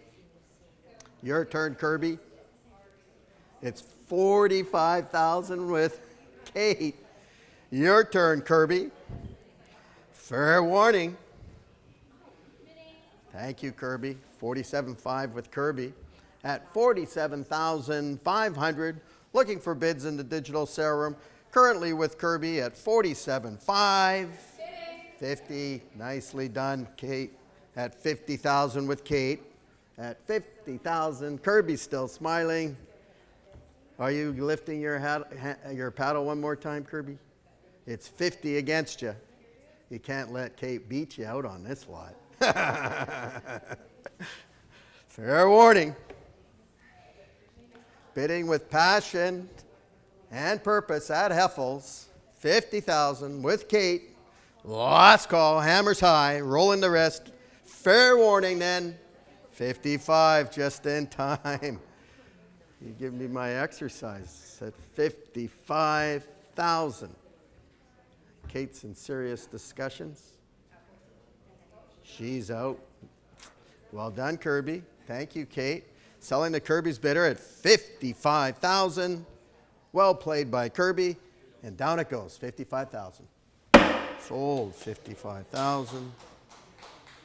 Your turn, Kirby. It's 45,000 with Kate. Your turn, Kirby. Fair warning. Thank you, Kirby. 47.5 with Kirby. At 47,500. Looking for bids in the digital sale room. Currently with Kirby at 47.5. 50. Nicely done, Kate. At 50,000 with Kate. At 50,000. Kirby's still smiling. Are you lifting your paddle one more time, Kirby? It's 50 against you. You can't let Kate beat you out on this lot. Fair warning. Bidding with passion and purpose at Heffel's. 50,000 with Kate. Last call, hammers high, rolling the wrist. Fair warning then. 55 just in time. You give me my exercise at 55,000. Kate's in serious discussions. She's out. Well done, Kirby. Thank you, Kate. selling to Kirby's bidder at $55,000. Well played by Kirby, and down it goes, $55,000. Sold, $55,000.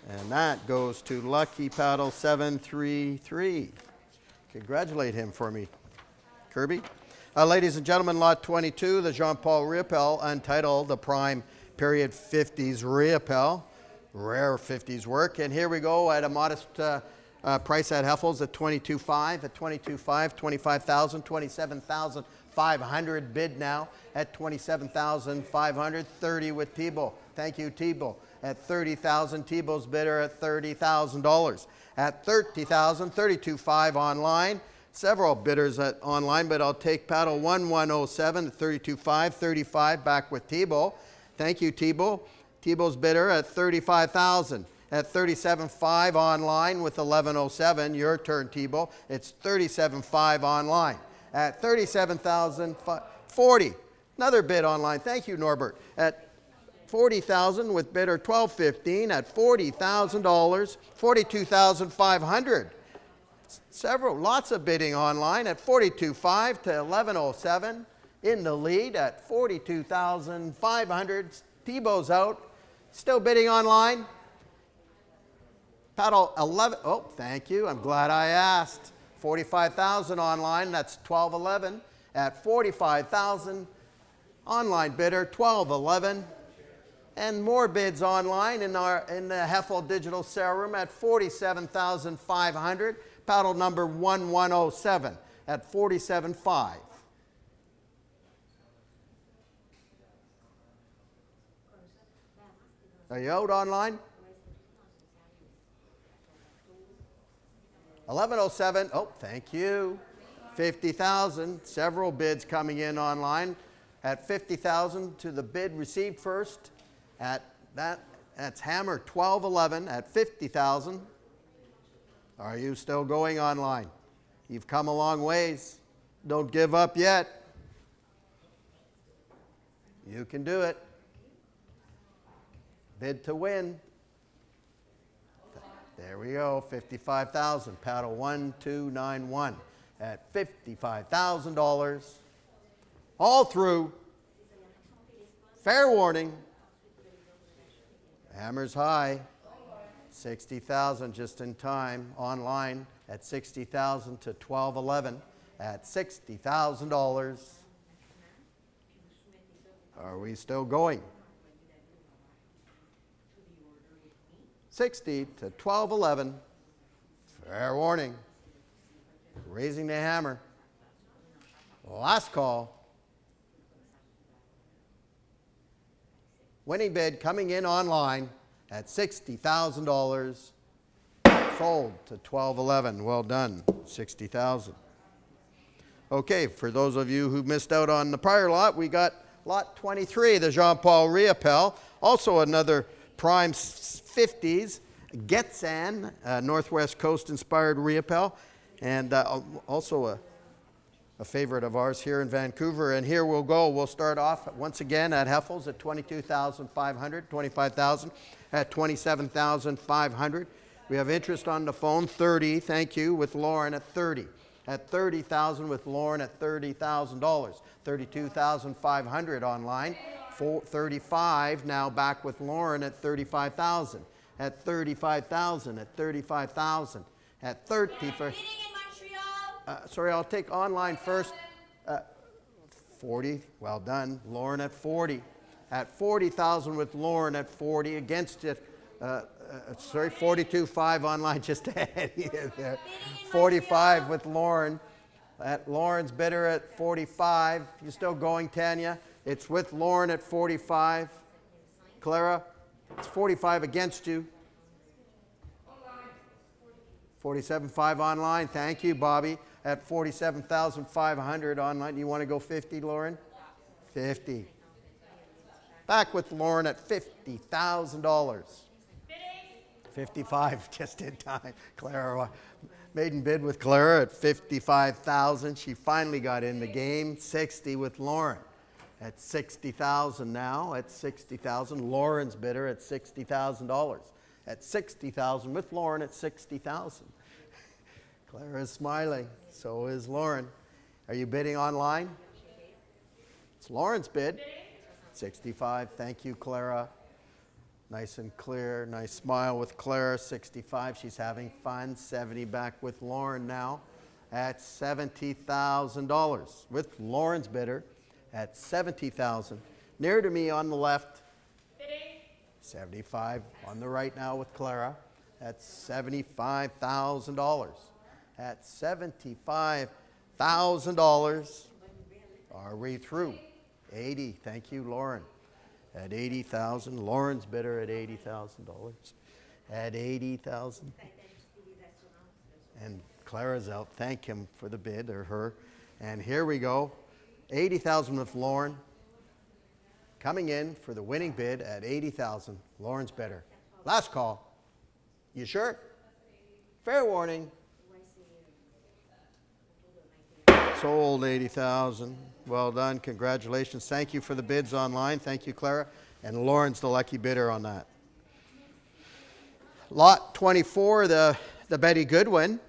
And that goes to Lucky Paddle 733. Congratulate him for me, Kirby. Ladies and gentlemen, lot 22, the Jean-Paul Riopel, untitled, the prime period 50s Riopel. Rare 50s work. And here we go at a modest price at Heffel's at $22,500, at $22,500, $25,000, $27,500 bid now at $27,500, 30 with Thibault. Thank you, Thibault. At $30,000, Thibault's bidder at $30,000. At $30,000, $32,500 online. Several bidders at online, but I'll take paddle 1107 at $32,500, $35,000 back with Thibault. Thank you, Thibault. Thibault's bidder at $35,000. At $37,500 online with 1107. Your turn, Thibault. It's $37,500 online. At $37,040. Another bid online. Thank you, Norbert. At $40,000 with bidder $12.15. At $40,000, $42,500. Lots of bidding online at $42,500 to $11.07. In the lead at $42,500. Thibault's out. Still bidding online. Paddle 11. Oh, thank you. I'm glad I asked. $45,000 online. That's $12.11. At $45,000. Online bidder $12.11. And more bids online in the Heffel Digital Sale Room at $47,500. Paddle number 1107 at $47,500. Are you out online? 1107. Oh, thank you. 50,000. Several bids coming in online at 50,000 to the bid received first. That's Hammer 1211 at 50,000. Are you still going online? You've come a long ways. Don't give up yet. You can do it. Bid to win. There we go, 55,000. Paddle 1291 at $55,000. All through. Fair warning. Hammer's high. 60,000 just in time. Online at 60,000 to 1211 at $60,000. Are we still going? 60 to 1211. Fair warning. Raising the hammer. Last call. Winning bid coming in online at $60,000. Sold to 1211. Well done. 60,000. Okay, for those of you who missed out on the prior lot, we got lot 23, the Jean-Paul Riopel. Also another prime 50s, Getsan, Northwest Coast inspired Riopel, and also a favorite of ours here in Vancouver. And here we'll go. We'll start off once again at Heffel's at $22,500, $25,000 at $27,500. We have interest on the phone, 30, thank you, with Lauren at 30. At $30,000 with Lauren at $30,000. $32,500 online. 35 now back with Lauren at $35,000. At $35,000. At $35,000. At 30 for. Sorry, I'll take online first. 40. Well done. Lauren at 40. At 40,000 with Lauren at 40. Against it. Sorry, 42.5 online just ahead here there. 45 with Lauren. At Lauren's bidder at 45. You still going, Tanya? It's with Lauren at 45. Clara, it's 45 against you. 47.5 online. Thank you, Bobby. At 47,500 online. You want to go 50, Lauren? 50. Back with Lauren at $50,000. 55 just in time. Clara, maiden bid with Clara at 55,000. She finally got in the game. 60 with Lauren at 60,000 now. At 60,000. Lauren's bidder at $60,000. At 60,000 with Lauren at 60,000. Clara is smiling. So is Lauren. Are you bidding online? It's Lauren's bid. 65. Thank you, Clara. Nice and clear. Nice smile with Clara. 65. She's having fun. 70 back with Lauren now at $70,000 with Lauren's bidder at $70,000. Near to me on the left. 75 on the right now with Clara at $75,000. At $75,000. Are we through? 80. Thank you, Lauren. At 80,000. Lauren's bidder at $80,000. At 80,000. And Clara's out. Thank him for the bid, or her. And here we go. 80,000 with Lauren. Coming in for the winning bid at 80,000. Lauren's bidder. Last call. You sure? Fair warning. Sold 80,000. Well done. Congratulations. Thank you for the bids online. Thank you, Clara. And Lauren's the lucky bidder on that. Lot 24, the Betty Goodwin.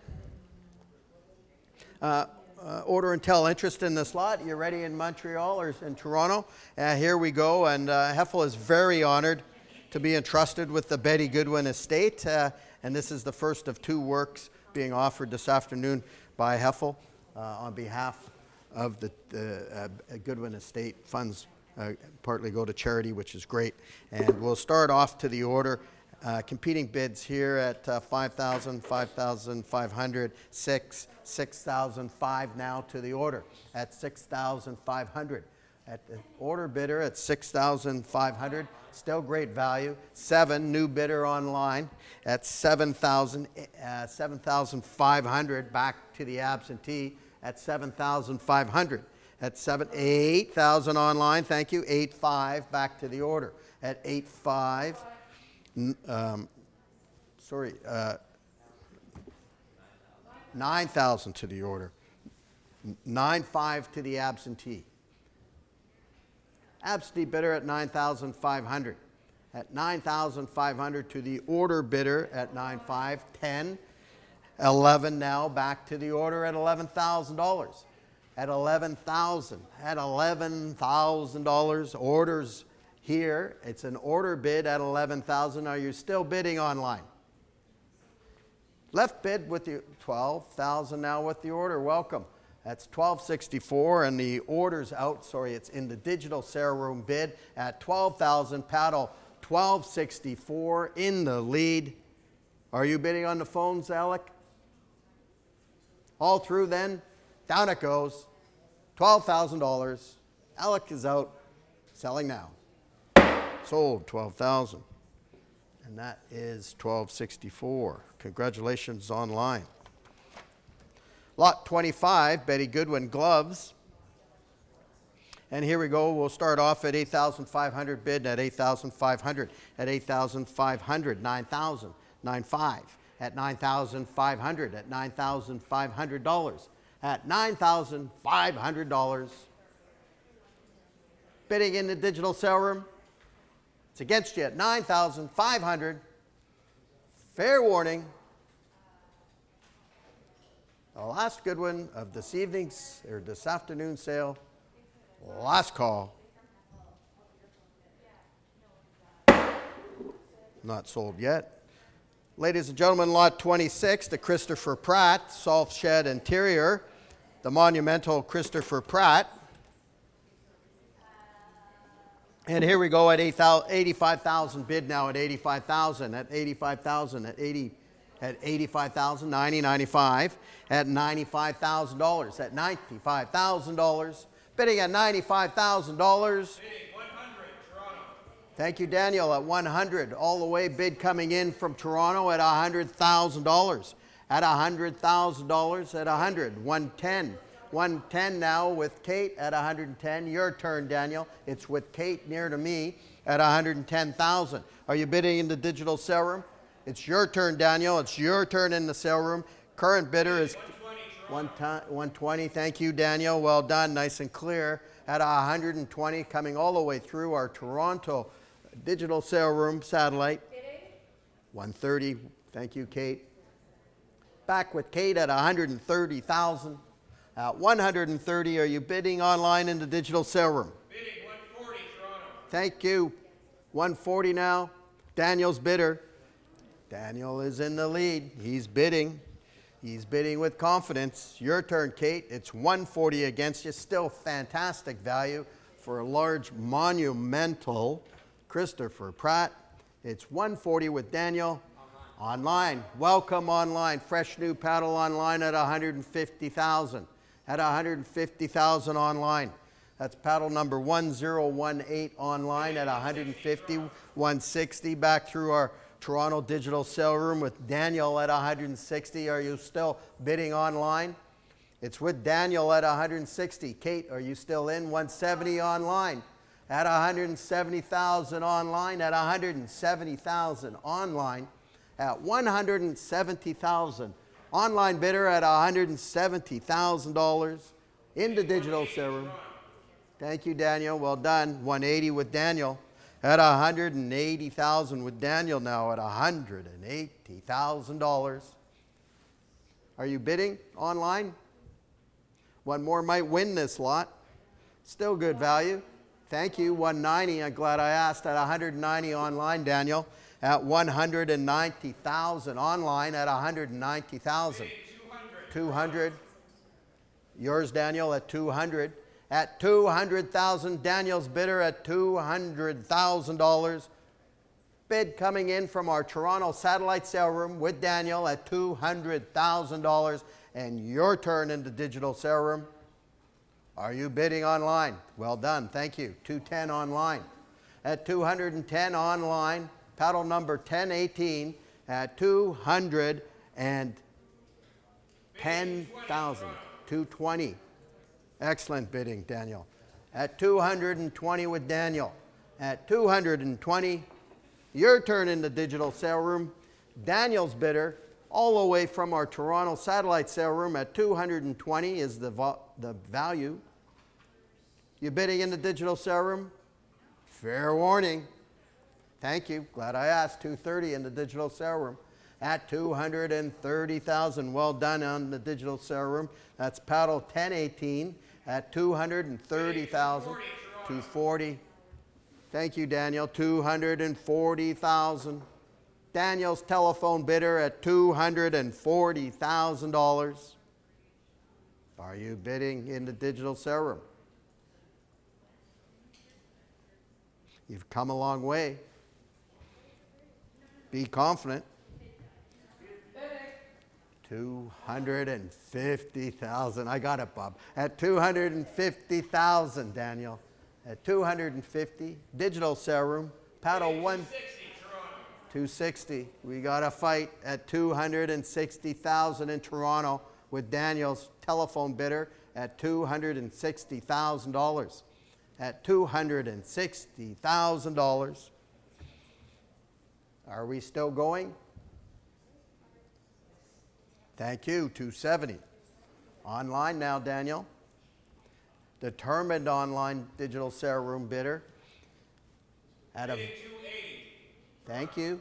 Order and tell interest in this lot. You ready in Montreal or in Toronto? Here we go. And Heffel is very honored to be entrusted with the Betty Goodwin estate. And this is the first of two works being offered this afternoon by Heffel on behalf of the Goodwin estate. Funds partly go to charity, which is great. And we'll start off to the order. Competing bids here at 5,000, 5,500, 6,005 now to the order at 6,500. At the order bidder at 6,500, still great value. 7, new bidder online at 7,500, back to the absentee at 7,500. At 8,000 online, thank you. 8,500, back to the order at 8,500. 9,000 to the order. 9,500 to the absentee. Absentee bidder at 9,500. At 9,500 to the order bidder at 9,500. 10. 11 now back to the order at $11,000. At $11,000. At $11,000 orders. Here, it's an order bid at $11,000. Are you still bidding online? Left bid with the $12,000 now with the order. Welcome. That's $12.64, and the order's out. Sorry, it's in the digital sale room bid at $12,000. Paddle $12.64 in the lead. Are you bidding on the phones, Alec? All through then? Down it goes. $12,000. Alec is out. Selling now. Sold 12,000, and that is 12.64. Congratulations online. Lot 25, Betty Goodwin gloves. And here we go. We'll start off at 8,500 bid at 8,500. At 8,500, 9,000, 9,500. At 9,500, at $9,500. At $9,500. Bidding in the digital sale room. It's against you at 9,500. Fair warning. The last good one of this evening's or this afternoon sale. Last call. Not sold yet. Ladies and gentlemen, lot 26, the Christopher Pratt Salt Shed Interior, the monumental Christopher Pratt. And here we go at 85,000 bid now at 85,000, at 85,000, at 85,000, 90, 95, at $95,000, at $95,000, bidding at $95,000. Thank you, Daniel, at 100, all the way bid coming in from Toronto at $100,000, at $100,000, at 100, 110. 110 now with Kate at 110. Your turn, Daniel. It's with Kate near to me at 110,000. Are you bidding in the digital sale room? It's your turn, Daniel. It's your turn in the sale room. Current bidder is 120. Thank you, Daniel. Well done. Nice and clear. At 120, coming all the way through our Toronto digital sale room satellite. 130. Thank you, Kate. Back with Kate at 130,000. At 130, are you bidding online in the digital sale room? Bidding 140, Toronto. Thank you. 140 now. Daniel's bidder. Daniel is in the lead. He's bidding. He's bidding with confidence. Your turn, Kate. It's 140 against you. Still fantastic value for a large monumental Christopher Pratt. It's 140 with Daniel. Online. Welcome online. Fresh new paddle online at 150,000. At 150,000 online. That's paddle number 1018 online at 150, 160. Back through our Toronto digital sale room with Daniel at 160. Are you still bidding online? It's with Daniel at 160. Kate, are you still in? 170 online. At 170,000 online. At 170,000 online. At 170,000. Online bidder at $170,000 in the digital sale room. Thank you, Daniel. Well done. 180 with Daniel. At 180,000 with Daniel now at $180,000. Are you bidding online? One more might win this lot. Still good value. Thank you. 190. I'm glad I asked. At 190 online, Daniel. At 190,000 online at 190,000. 200. Yours, Daniel, at 200. At 200,000, Daniel's bidder at $200,000. Bid coming in from our Toronto satellite sale room with Daniel at $200,000. And your turn in the digital sale room. Are you bidding online? Well done. Thank you. 210 online. At 210 online, paddle number 1018 at 210,000. 220. Excellent bidding, Daniel. At 220 with Daniel. At 220, your turn in the digital sale room. Daniel's bidder, all the way from our Toronto satellite sale room at 220 is the value. You bidding in the digital sale room? Fair warning. Thank you. Glad I asked. 230 in the digital sale room. At 230,000. Well done on the digital sale room. That's paddle 1018 at 230,000. 240. Thank you, Daniel. 240,000. Daniel's telephone bidder at $240,000. Are you bidding in the digital sale room? You've come a long way. Be confident. 250,000. I got it, Bob. At 250,000, Daniel. At 250. Digital sale room. Paddle 260. We got a fight at 260,000 in Toronto with Daniel's telephone bidder at $260,000. At $260,000. Are we still going? Thank you. 270. Online now, Daniel. Determined online digital sale room bidder. At a 280. Thank you.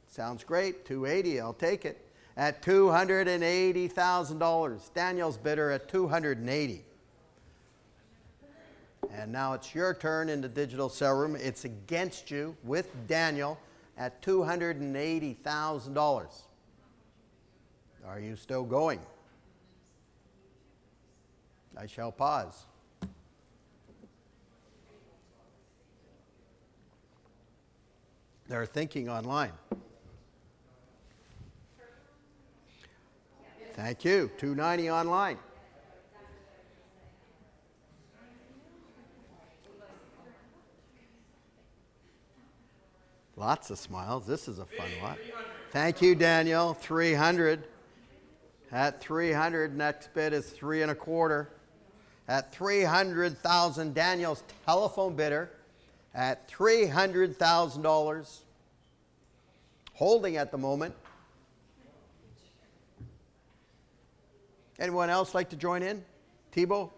Sounds great. 280. I'll take it. At $280,000. Daniel's bidder at 280. And now it's your turn in the digital sale room. It's against you with Daniel at $280,000. Are you still going? I shall pause. They're thinking online. Thank you. 290 online. Lots of smiles. This is a fun lot. Thank you, Daniel. 300. At 300, next bid is 3 1/4. At 300,000, Daniel's telephone bidder at $300,000. Holding at the moment. Anyone else like to join in? Thibault?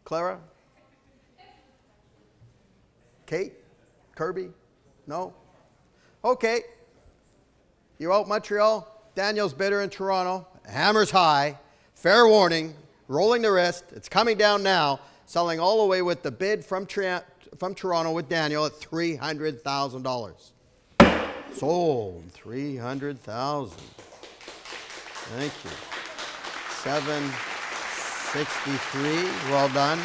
Clara? Kate? Kirby? No? Okay. You're out Montreal. Daniel's bidder in Toronto Hammers high. Fair warning. Rolling the wrist. It's coming down now. Selling all the way with the bid from Toronto with Daniel at $300,000. Sold. $300,000. Thank you. 763. Well done.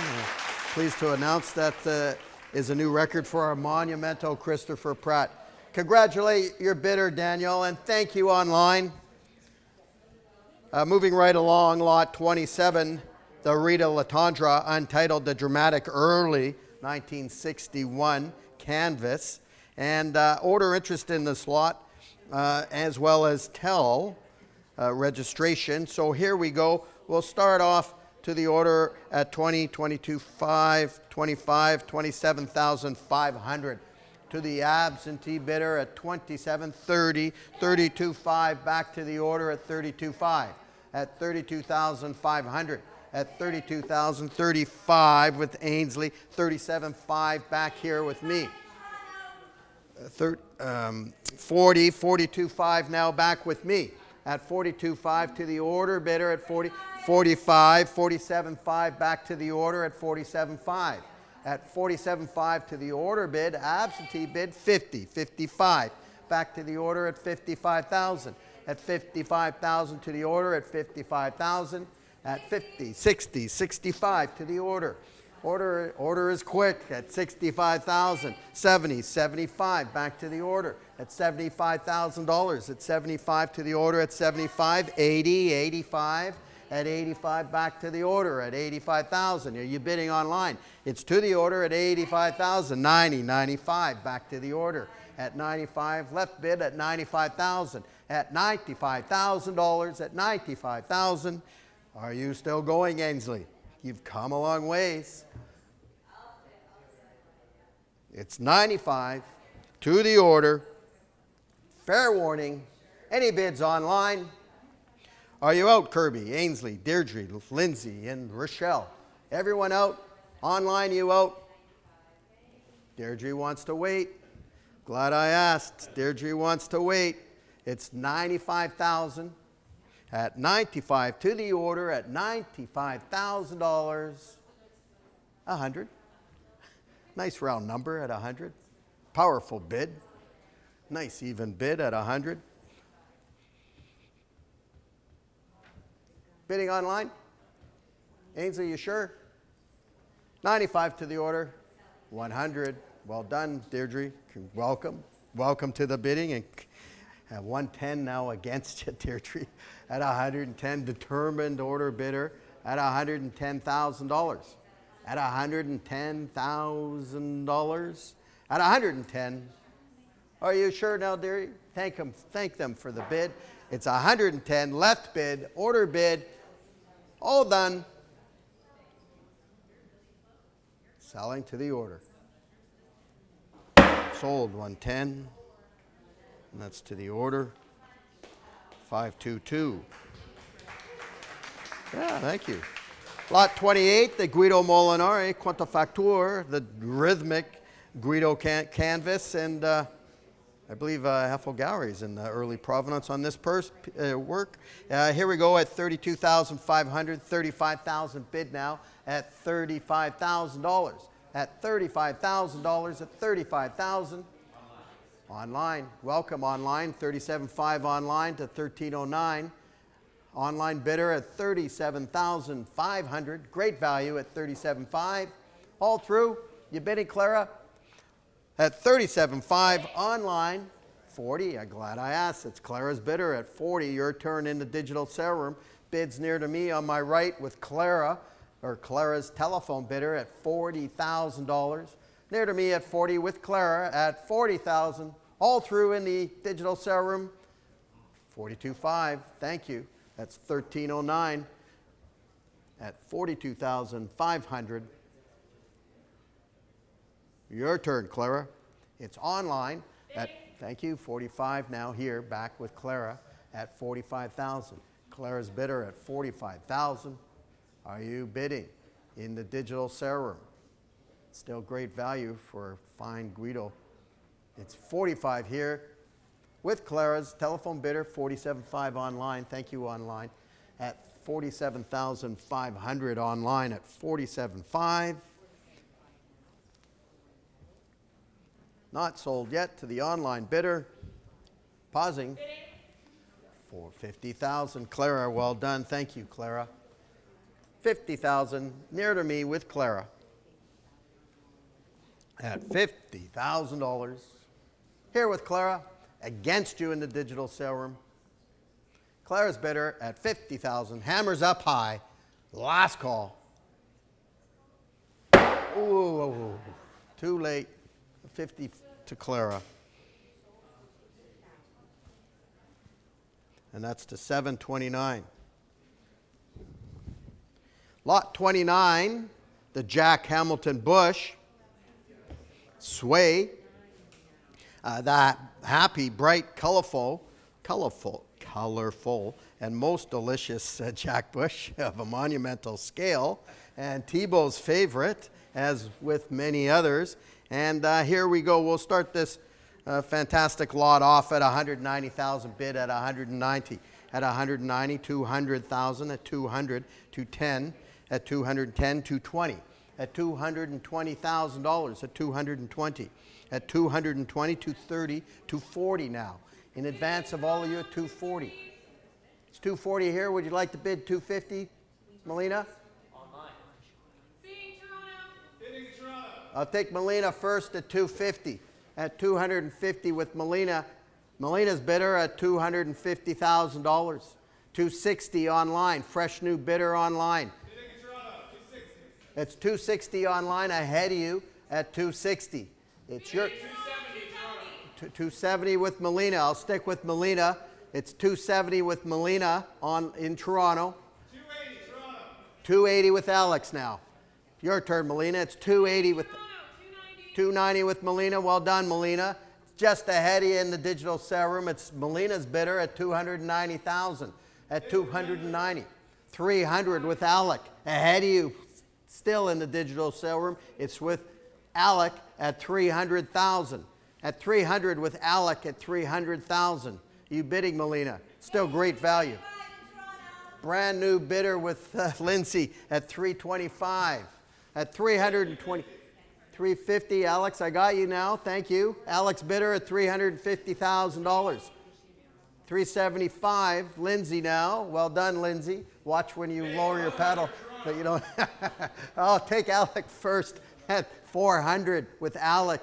Pleased to announce that is a new record for our monumental Christopher Pratt. Congratulate your bidder, Daniel, and thank you online. Moving right along, lot 27, the Rita Latondra, untitled The Dramatic Early 1961 canvas. And order interest in this lot, as well as tell registration. So here we go. We'll start off to the order at 20, 22, 5, 25, 27,500. To the absentee bidder at 27, 30, 32.5. Back to the order at 32.5. At 32,500. At 32,035 with Ainsley. 37.5 back here with me. 40, 42.5 now back with me. At 42.5 to the order bidder at 40, 45, 47.5 back to the order at 47.5. At 47.5 to the order bid, absentee bid 50, 55. Back to the order at 55,000. At 55,000 to the order at 55,000. At 50, 60, 65 to the order. Order is quick at 65,000, 70, 75 back to the order at $75,000. At 75 to the order at 75, 80, 85. At 85 back to the order at 85,000. Are you bidding online? It's to the order at 85,000, 90, 95 back to the order at 95. Left bid at 95,000. At $95,000 at 95,000. Are you still going, Ainsley? You've come a long ways. It's 95 to the order. Fair warning. Any bids online? Are you out, Kirby, Ainsley, Deirdre, Lindsay, and Rochelle? Everyone out? Online, you out? Deirdre wants to wait. Glad I asked. Deirdre wants to wait. It's 95,000. At 95 to the order at $95,000. 100. Nice round number at 100. Powerful bid. Nice even bid at 100. Bidding online? Ainsley, you sure? 95 to the order. 100. Well done, Deirdre. Welcome. Welcome to the bidding. And at 110 now against you, Deirdre. At 110, determined order bidder at $110,000. At $110,000. At 110. Are you sure now, Deirdre? Thank them for the bid. It's 110. Left bid, order bid. All done. Selling to the order. Sold 110. And that's to the order. 522. Yeah, thank you. Lot 28, the Guido Molinari Quantafacture, the rhythmic Guido canvas, and I believe Heffel Gallery's in early provenance on this work. Here we go at $32,500, $35,000 bid now at $35,000. At $35,000 at $35,000. Online. Welcome online. 37.5 online to 1309. Online bidder at 37,500. Great value at 37.5. All through. You bidding, Clara? At 37.5 online. 40. I'm glad I asked. It's Clara's bidder at 40. Your turn in the digital sale room. Bids near to me on my right with Clara, or Clara's telephone bidder at $40,000. Near to me at 40 with Clara at 40,000. All through in the digital sale room. 42.5. Thank you. That's 1309 at 42,500. Your turn, Clara. It's online at, thank you, 45 now here, back with Clara at 45,000. Clara's bidder at 45,000. Are you bidding in the digital sale room? Still great value for fine Guido. It's 45 here with Clara's telephone bidder, 47.5 online. Thank you, online. at 47,500 online at 47.5. Not sold yet to the online bidder. Pausing. For 50,000. Clara, well done. Thank you, Clara. 50,000, near to me with Clara. At $50,000. Here with Clara, against you in the digital sale room. Clara's bidder at 50,000. Hammers up high. Last call. Ooh, too late. 50 to Clara. And that's to 729. Lot 29, the Jack Hamilton Bush. Sway. That happy, bright, colorful, and most delicious Jack Bush of a monumental scale, and Thibault's favorite, as with many others. And here we go. We'll start this fantastic lot off at 190,000, bid at 190. At 190, 200,000. At 200, 210. At 210, 220. At $220,000. At 220. At 220, 230, 240 now. In advance of all of you at 240. It's 240 here. Would you like to bid 250, Melina? Online. Bidding Toronto. Bidding Toronto. I'll take Melina first at 250. At 250 with Melina. Melina's bidder at $250,000. 260 online. Fresh new bidder online. Bidding Toronto. 260. It's 260 online ahead of you at 260. It's your 270 with Melina. I'll stick with Melina. It's 270 with Melina in Toronto. 280 Toronto. 280 with Alex now. Your turn, Melina. It's 280 with 290 with Melina. Well done, Melina. Just ahead of you in the digital sale room. It's Melina's bidder at 290,000. At 290. 300 with Alec. Ahead of you, still in the digital sale room. It's with Alec at 300,000. At 300 with Alec at 300,000. You bidding, Melina? Still great value. Brand new bidder with Lindsay at 325. At 320, 350. Alex, I got you now. Thank you. Alex bidder at $350,000. 375. Lindsay now. Well done, Lindsay. Watch when you lower your paddle. But you don't. I'll take Alec first at 400 with Alec.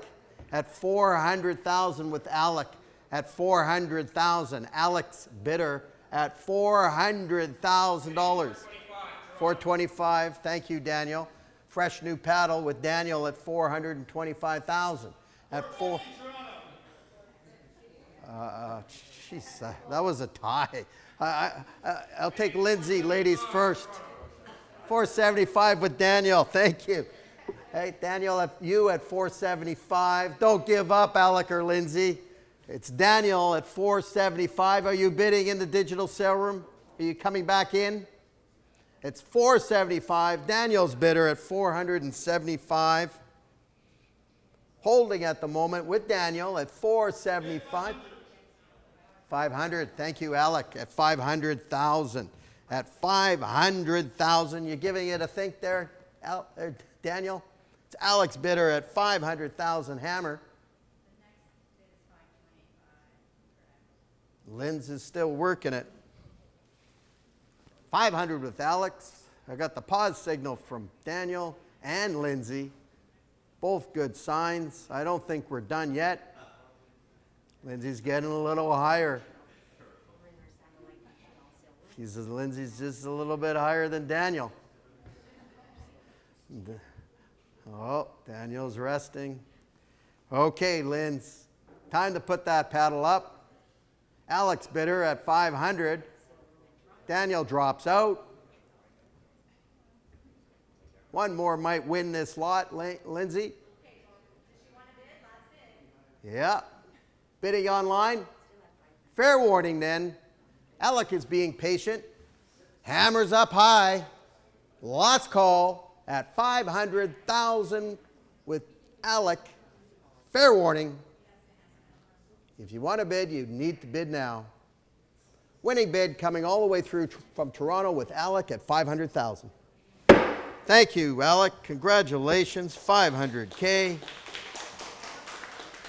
At 400,000 with Alec. At 400,000. Alex bidder at $400,000. 425. Thank you, Daniel. Fresh new paddle with Daniel at 425,000. At four. Jeez, that was a tie. I'll take Lindsay, ladies first. 475 with Daniel. Thank you. Hey, Daniel, you at 475. Don't give up, Alec or Lindsay. It's Daniel at 475. Are you bidding in the digital sale room? Are you coming back in? It's 475. Daniel's bidder at 475. Holding at the moment with Daniel at 475. 500. Thank you, Alec, at 500,000. At 500,000. You giving it a think there, Daniel? It's Alex bidder at 500,000 hammer. Linz is still working it. 500 with Alex. I got the pause signal from Daniel and Lindsay. Both good signs. I don't think we're done yet. Lindsay's getting a little higher. Lindsay's just a little bit higher than Daniel. Oh, Daniel's resting. Okay, Linz. Time to put that paddle up. Alex bidder at 500. Daniel drops out. One more might win this lot, Lindsay. Yeah. Bidding online. Fair warning then. Alec is being patient. Hammers up high. Last call at 500,000 with Alec. Fair warning. If you want to bid, you need to bid now. Winning bid coming all the way through from Toronto with Alec at $500,000. Thank you, Alec. Congratulations, $500K.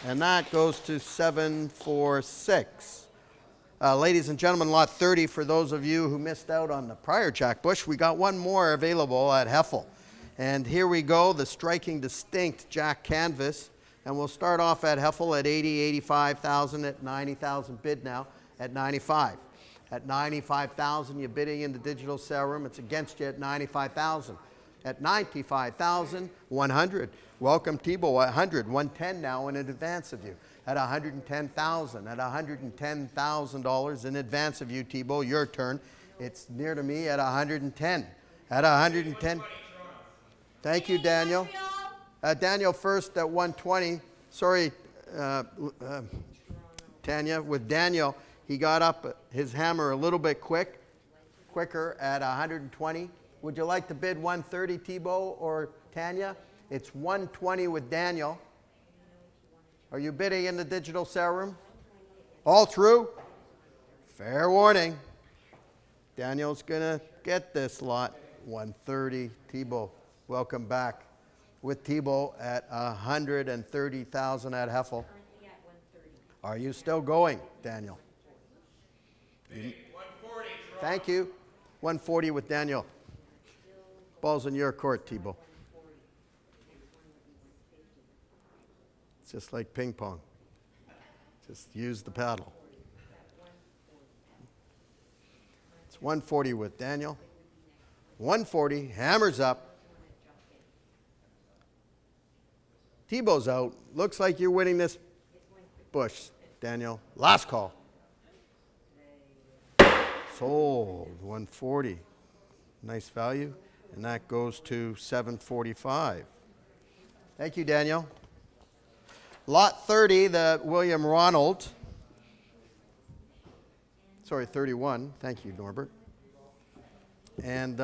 And that goes to 746. Ladies and gentlemen, lot 30, for those of you who missed out on the prior Jack Bush, we got one more available at Heffel. And here we go, the striking distinct Jack canvas. And we'll start off at Heffel at 80, 85,000, at 90,000 bid now, at 95. At 95,000, you're bidding in the digital sale room. It's against you at 95,000. At 95,000, 100. Welcome, Thibault, 100, 110 now in advance of you. At 110,000, at $110,000 in advance of you, Thibault, your turn. It's near to me at 110. At 110. Thank you, Daniel. Daniel first at 120. Sorry, Tanya, with Daniel, he got up his hammer a little bit quicker at 120. Would you like to bid 130, Thibault or Tanya? It's 120 with Daniel. Are you bidding in the digital sale room? All through? Fair warning. Daniel's going to get this lot. 130, Thibault. Welcome back. With Thibault at 130,000 at Heffel. Are you still going, Daniel? 140. Thank you. 140 with Daniel. Ball's in your court, Thibault. It's just like ping pong. Just use the paddle. It's 140 with Daniel. 140, hammers up. Thibault's out. Looks like you're winning this bush, Daniel. Last call. Sold, 140. Nice value. And that goes to 745. Thank you, Daniel. Lot 30, the William Ronald. Sorry, 31. Thank you, Norbert. And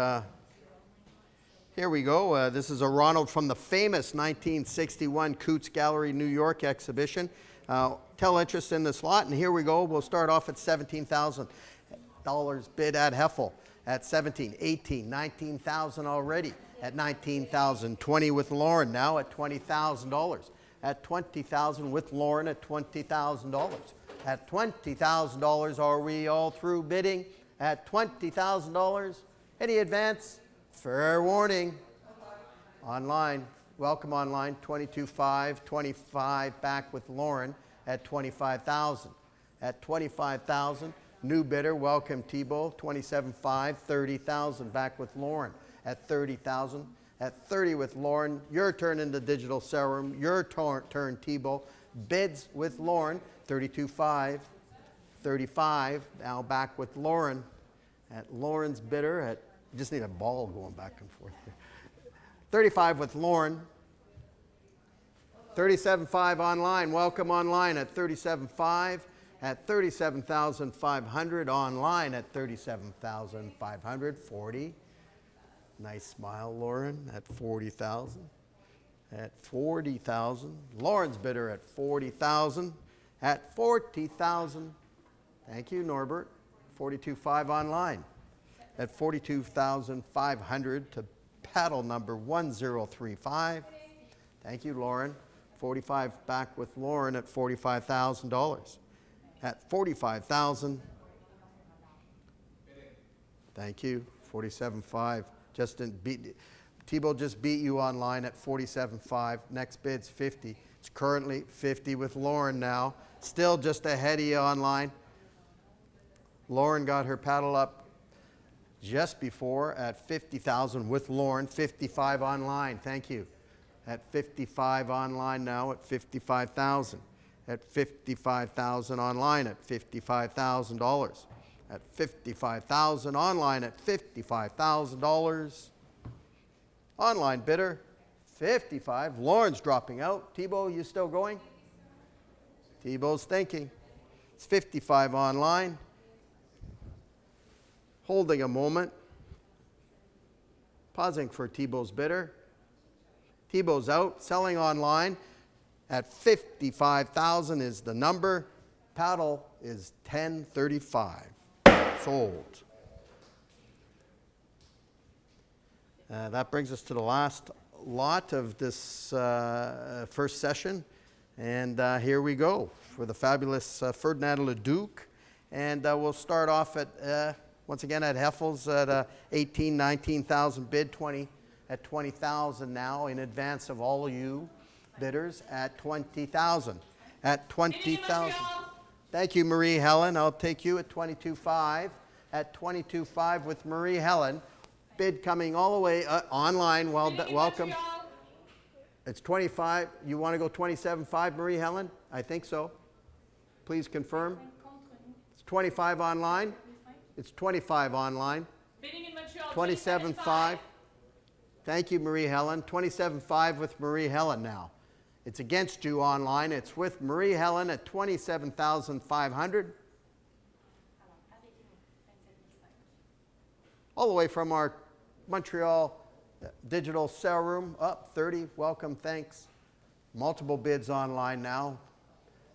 here we go. This is a Ronald from the famous 1961 Coots Gallery, New York exhibition. Tell interest in this lot, and here we go. We'll start off at $17,000 bid at Heffel. At 17, 18, 19,000 already. At 19,000, 20 with Lauren now at $20,000. At 20,000 with Lauren at $20,000. At $20,000, are we all through bidding? At $20,000, any advance? Fair warning. Online, welcome online, 22.5, 25 back with Lauren at 25,000. At 25,000, new bidder, welcome Thibault, 27.5, 30,000 back with Lauren at 30,000. At 30 with Lauren, your turn in the digital sale room, your turn Thibault. Bids with Lauren, 32.5, 35, now back with Lauren. At Lauren's bidder, at, you just need a ball going back and forth here. 35 with Lauren. 37.5 online, welcome online at 37.5. At 37,500 online at 37,500, 40. Nice smile, Lauren, at 40,000. At 40,000. Lauren's bidder at 40,000. At 40,000. Thank you, Norbert. 42.5 online. At 42,500 to paddle number 1035. Thank you, Lauren. 45 back with Lauren at $45,000. At 45,000. Thank you. 47.5. Just didn't beat. Thibault just beat you online at 47.5. Next bid's 50. It's currently 50 with Lauren now. Still just ahead of you online. Lauren got her paddle up just before at 50,000 with Lauren. 55 online. Thank you. At 55 online now at 55,000. At 55,000 online at $55,000. At 55,000 online at $55,000. Online bidder, 55. Lauren's dropping out. Thibault, you still going? Thibault's thinking. It's 55 online. Holding a moment. Pausing for Thibault's bidder. Thibault's out. Selling online at 55,000 is the number. Paddle is 1035. Sold. That brings us to the last lot of this first session. And here we go for the fabulous Ferdinand Leduc. And we'll start off at, once again, at Heffel's at 18,000, 19,000 bid, 20 at 20,000 now, in advance of all you bidders at 20,000. At 20,000. Thank you, Marie Helen. I'll take you at 22.5. At 22.5 with Marie Helen. Bid coming all the way online. Welcome. It's 25. You want to go 27.5, Marie Helen? I think so. Please confirm. It's 25 online. It's 25 online. 27.5. Thank you, Marie Helen. 27.5 with Marie Helen now. It's against you online. It's with Marie Helen at 27,500. All the way from our Montreal digital sale room, up 30, welcome, thanks. Multiple bids online now.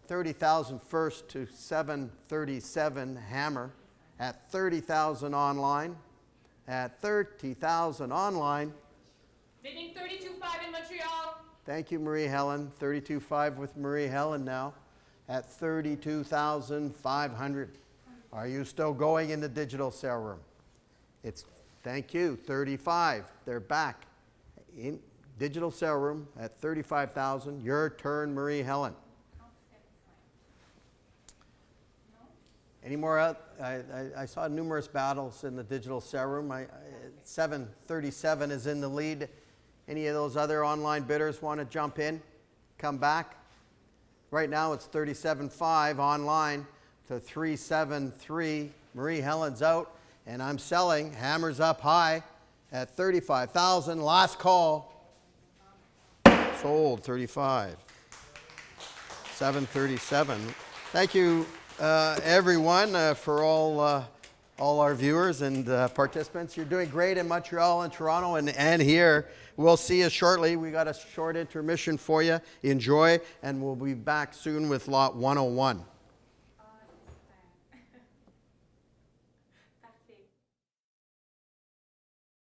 30,000 first to 737 Hammer at 30,000 online. At 30,000 online. Bidding 32.5 in Montreal. Thank you, Marie Helen. 32.5 with Marie Helen now at 32,500. Are you still going in the digital sale room? It's, thank you, 35. They're back in digital sale room at 35,000. Your turn, Marie Helen. Any more out? I saw numerous battles in the digital sale room. 737 is in the lead. Any of those other online bidders want to jump in? Come back. Right now it's 37.5 online to 373. Marie Helen's out, and I'm selling. Hammer's up high at 35,000. Last call. Sold 35. 737. Thank you, everyone, for all our viewers and participants. You're doing great in Montreal and Toronto and here. We'll see you shortly. We got a short intermission for you. Enjoy, and we'll be back soon with lot 101.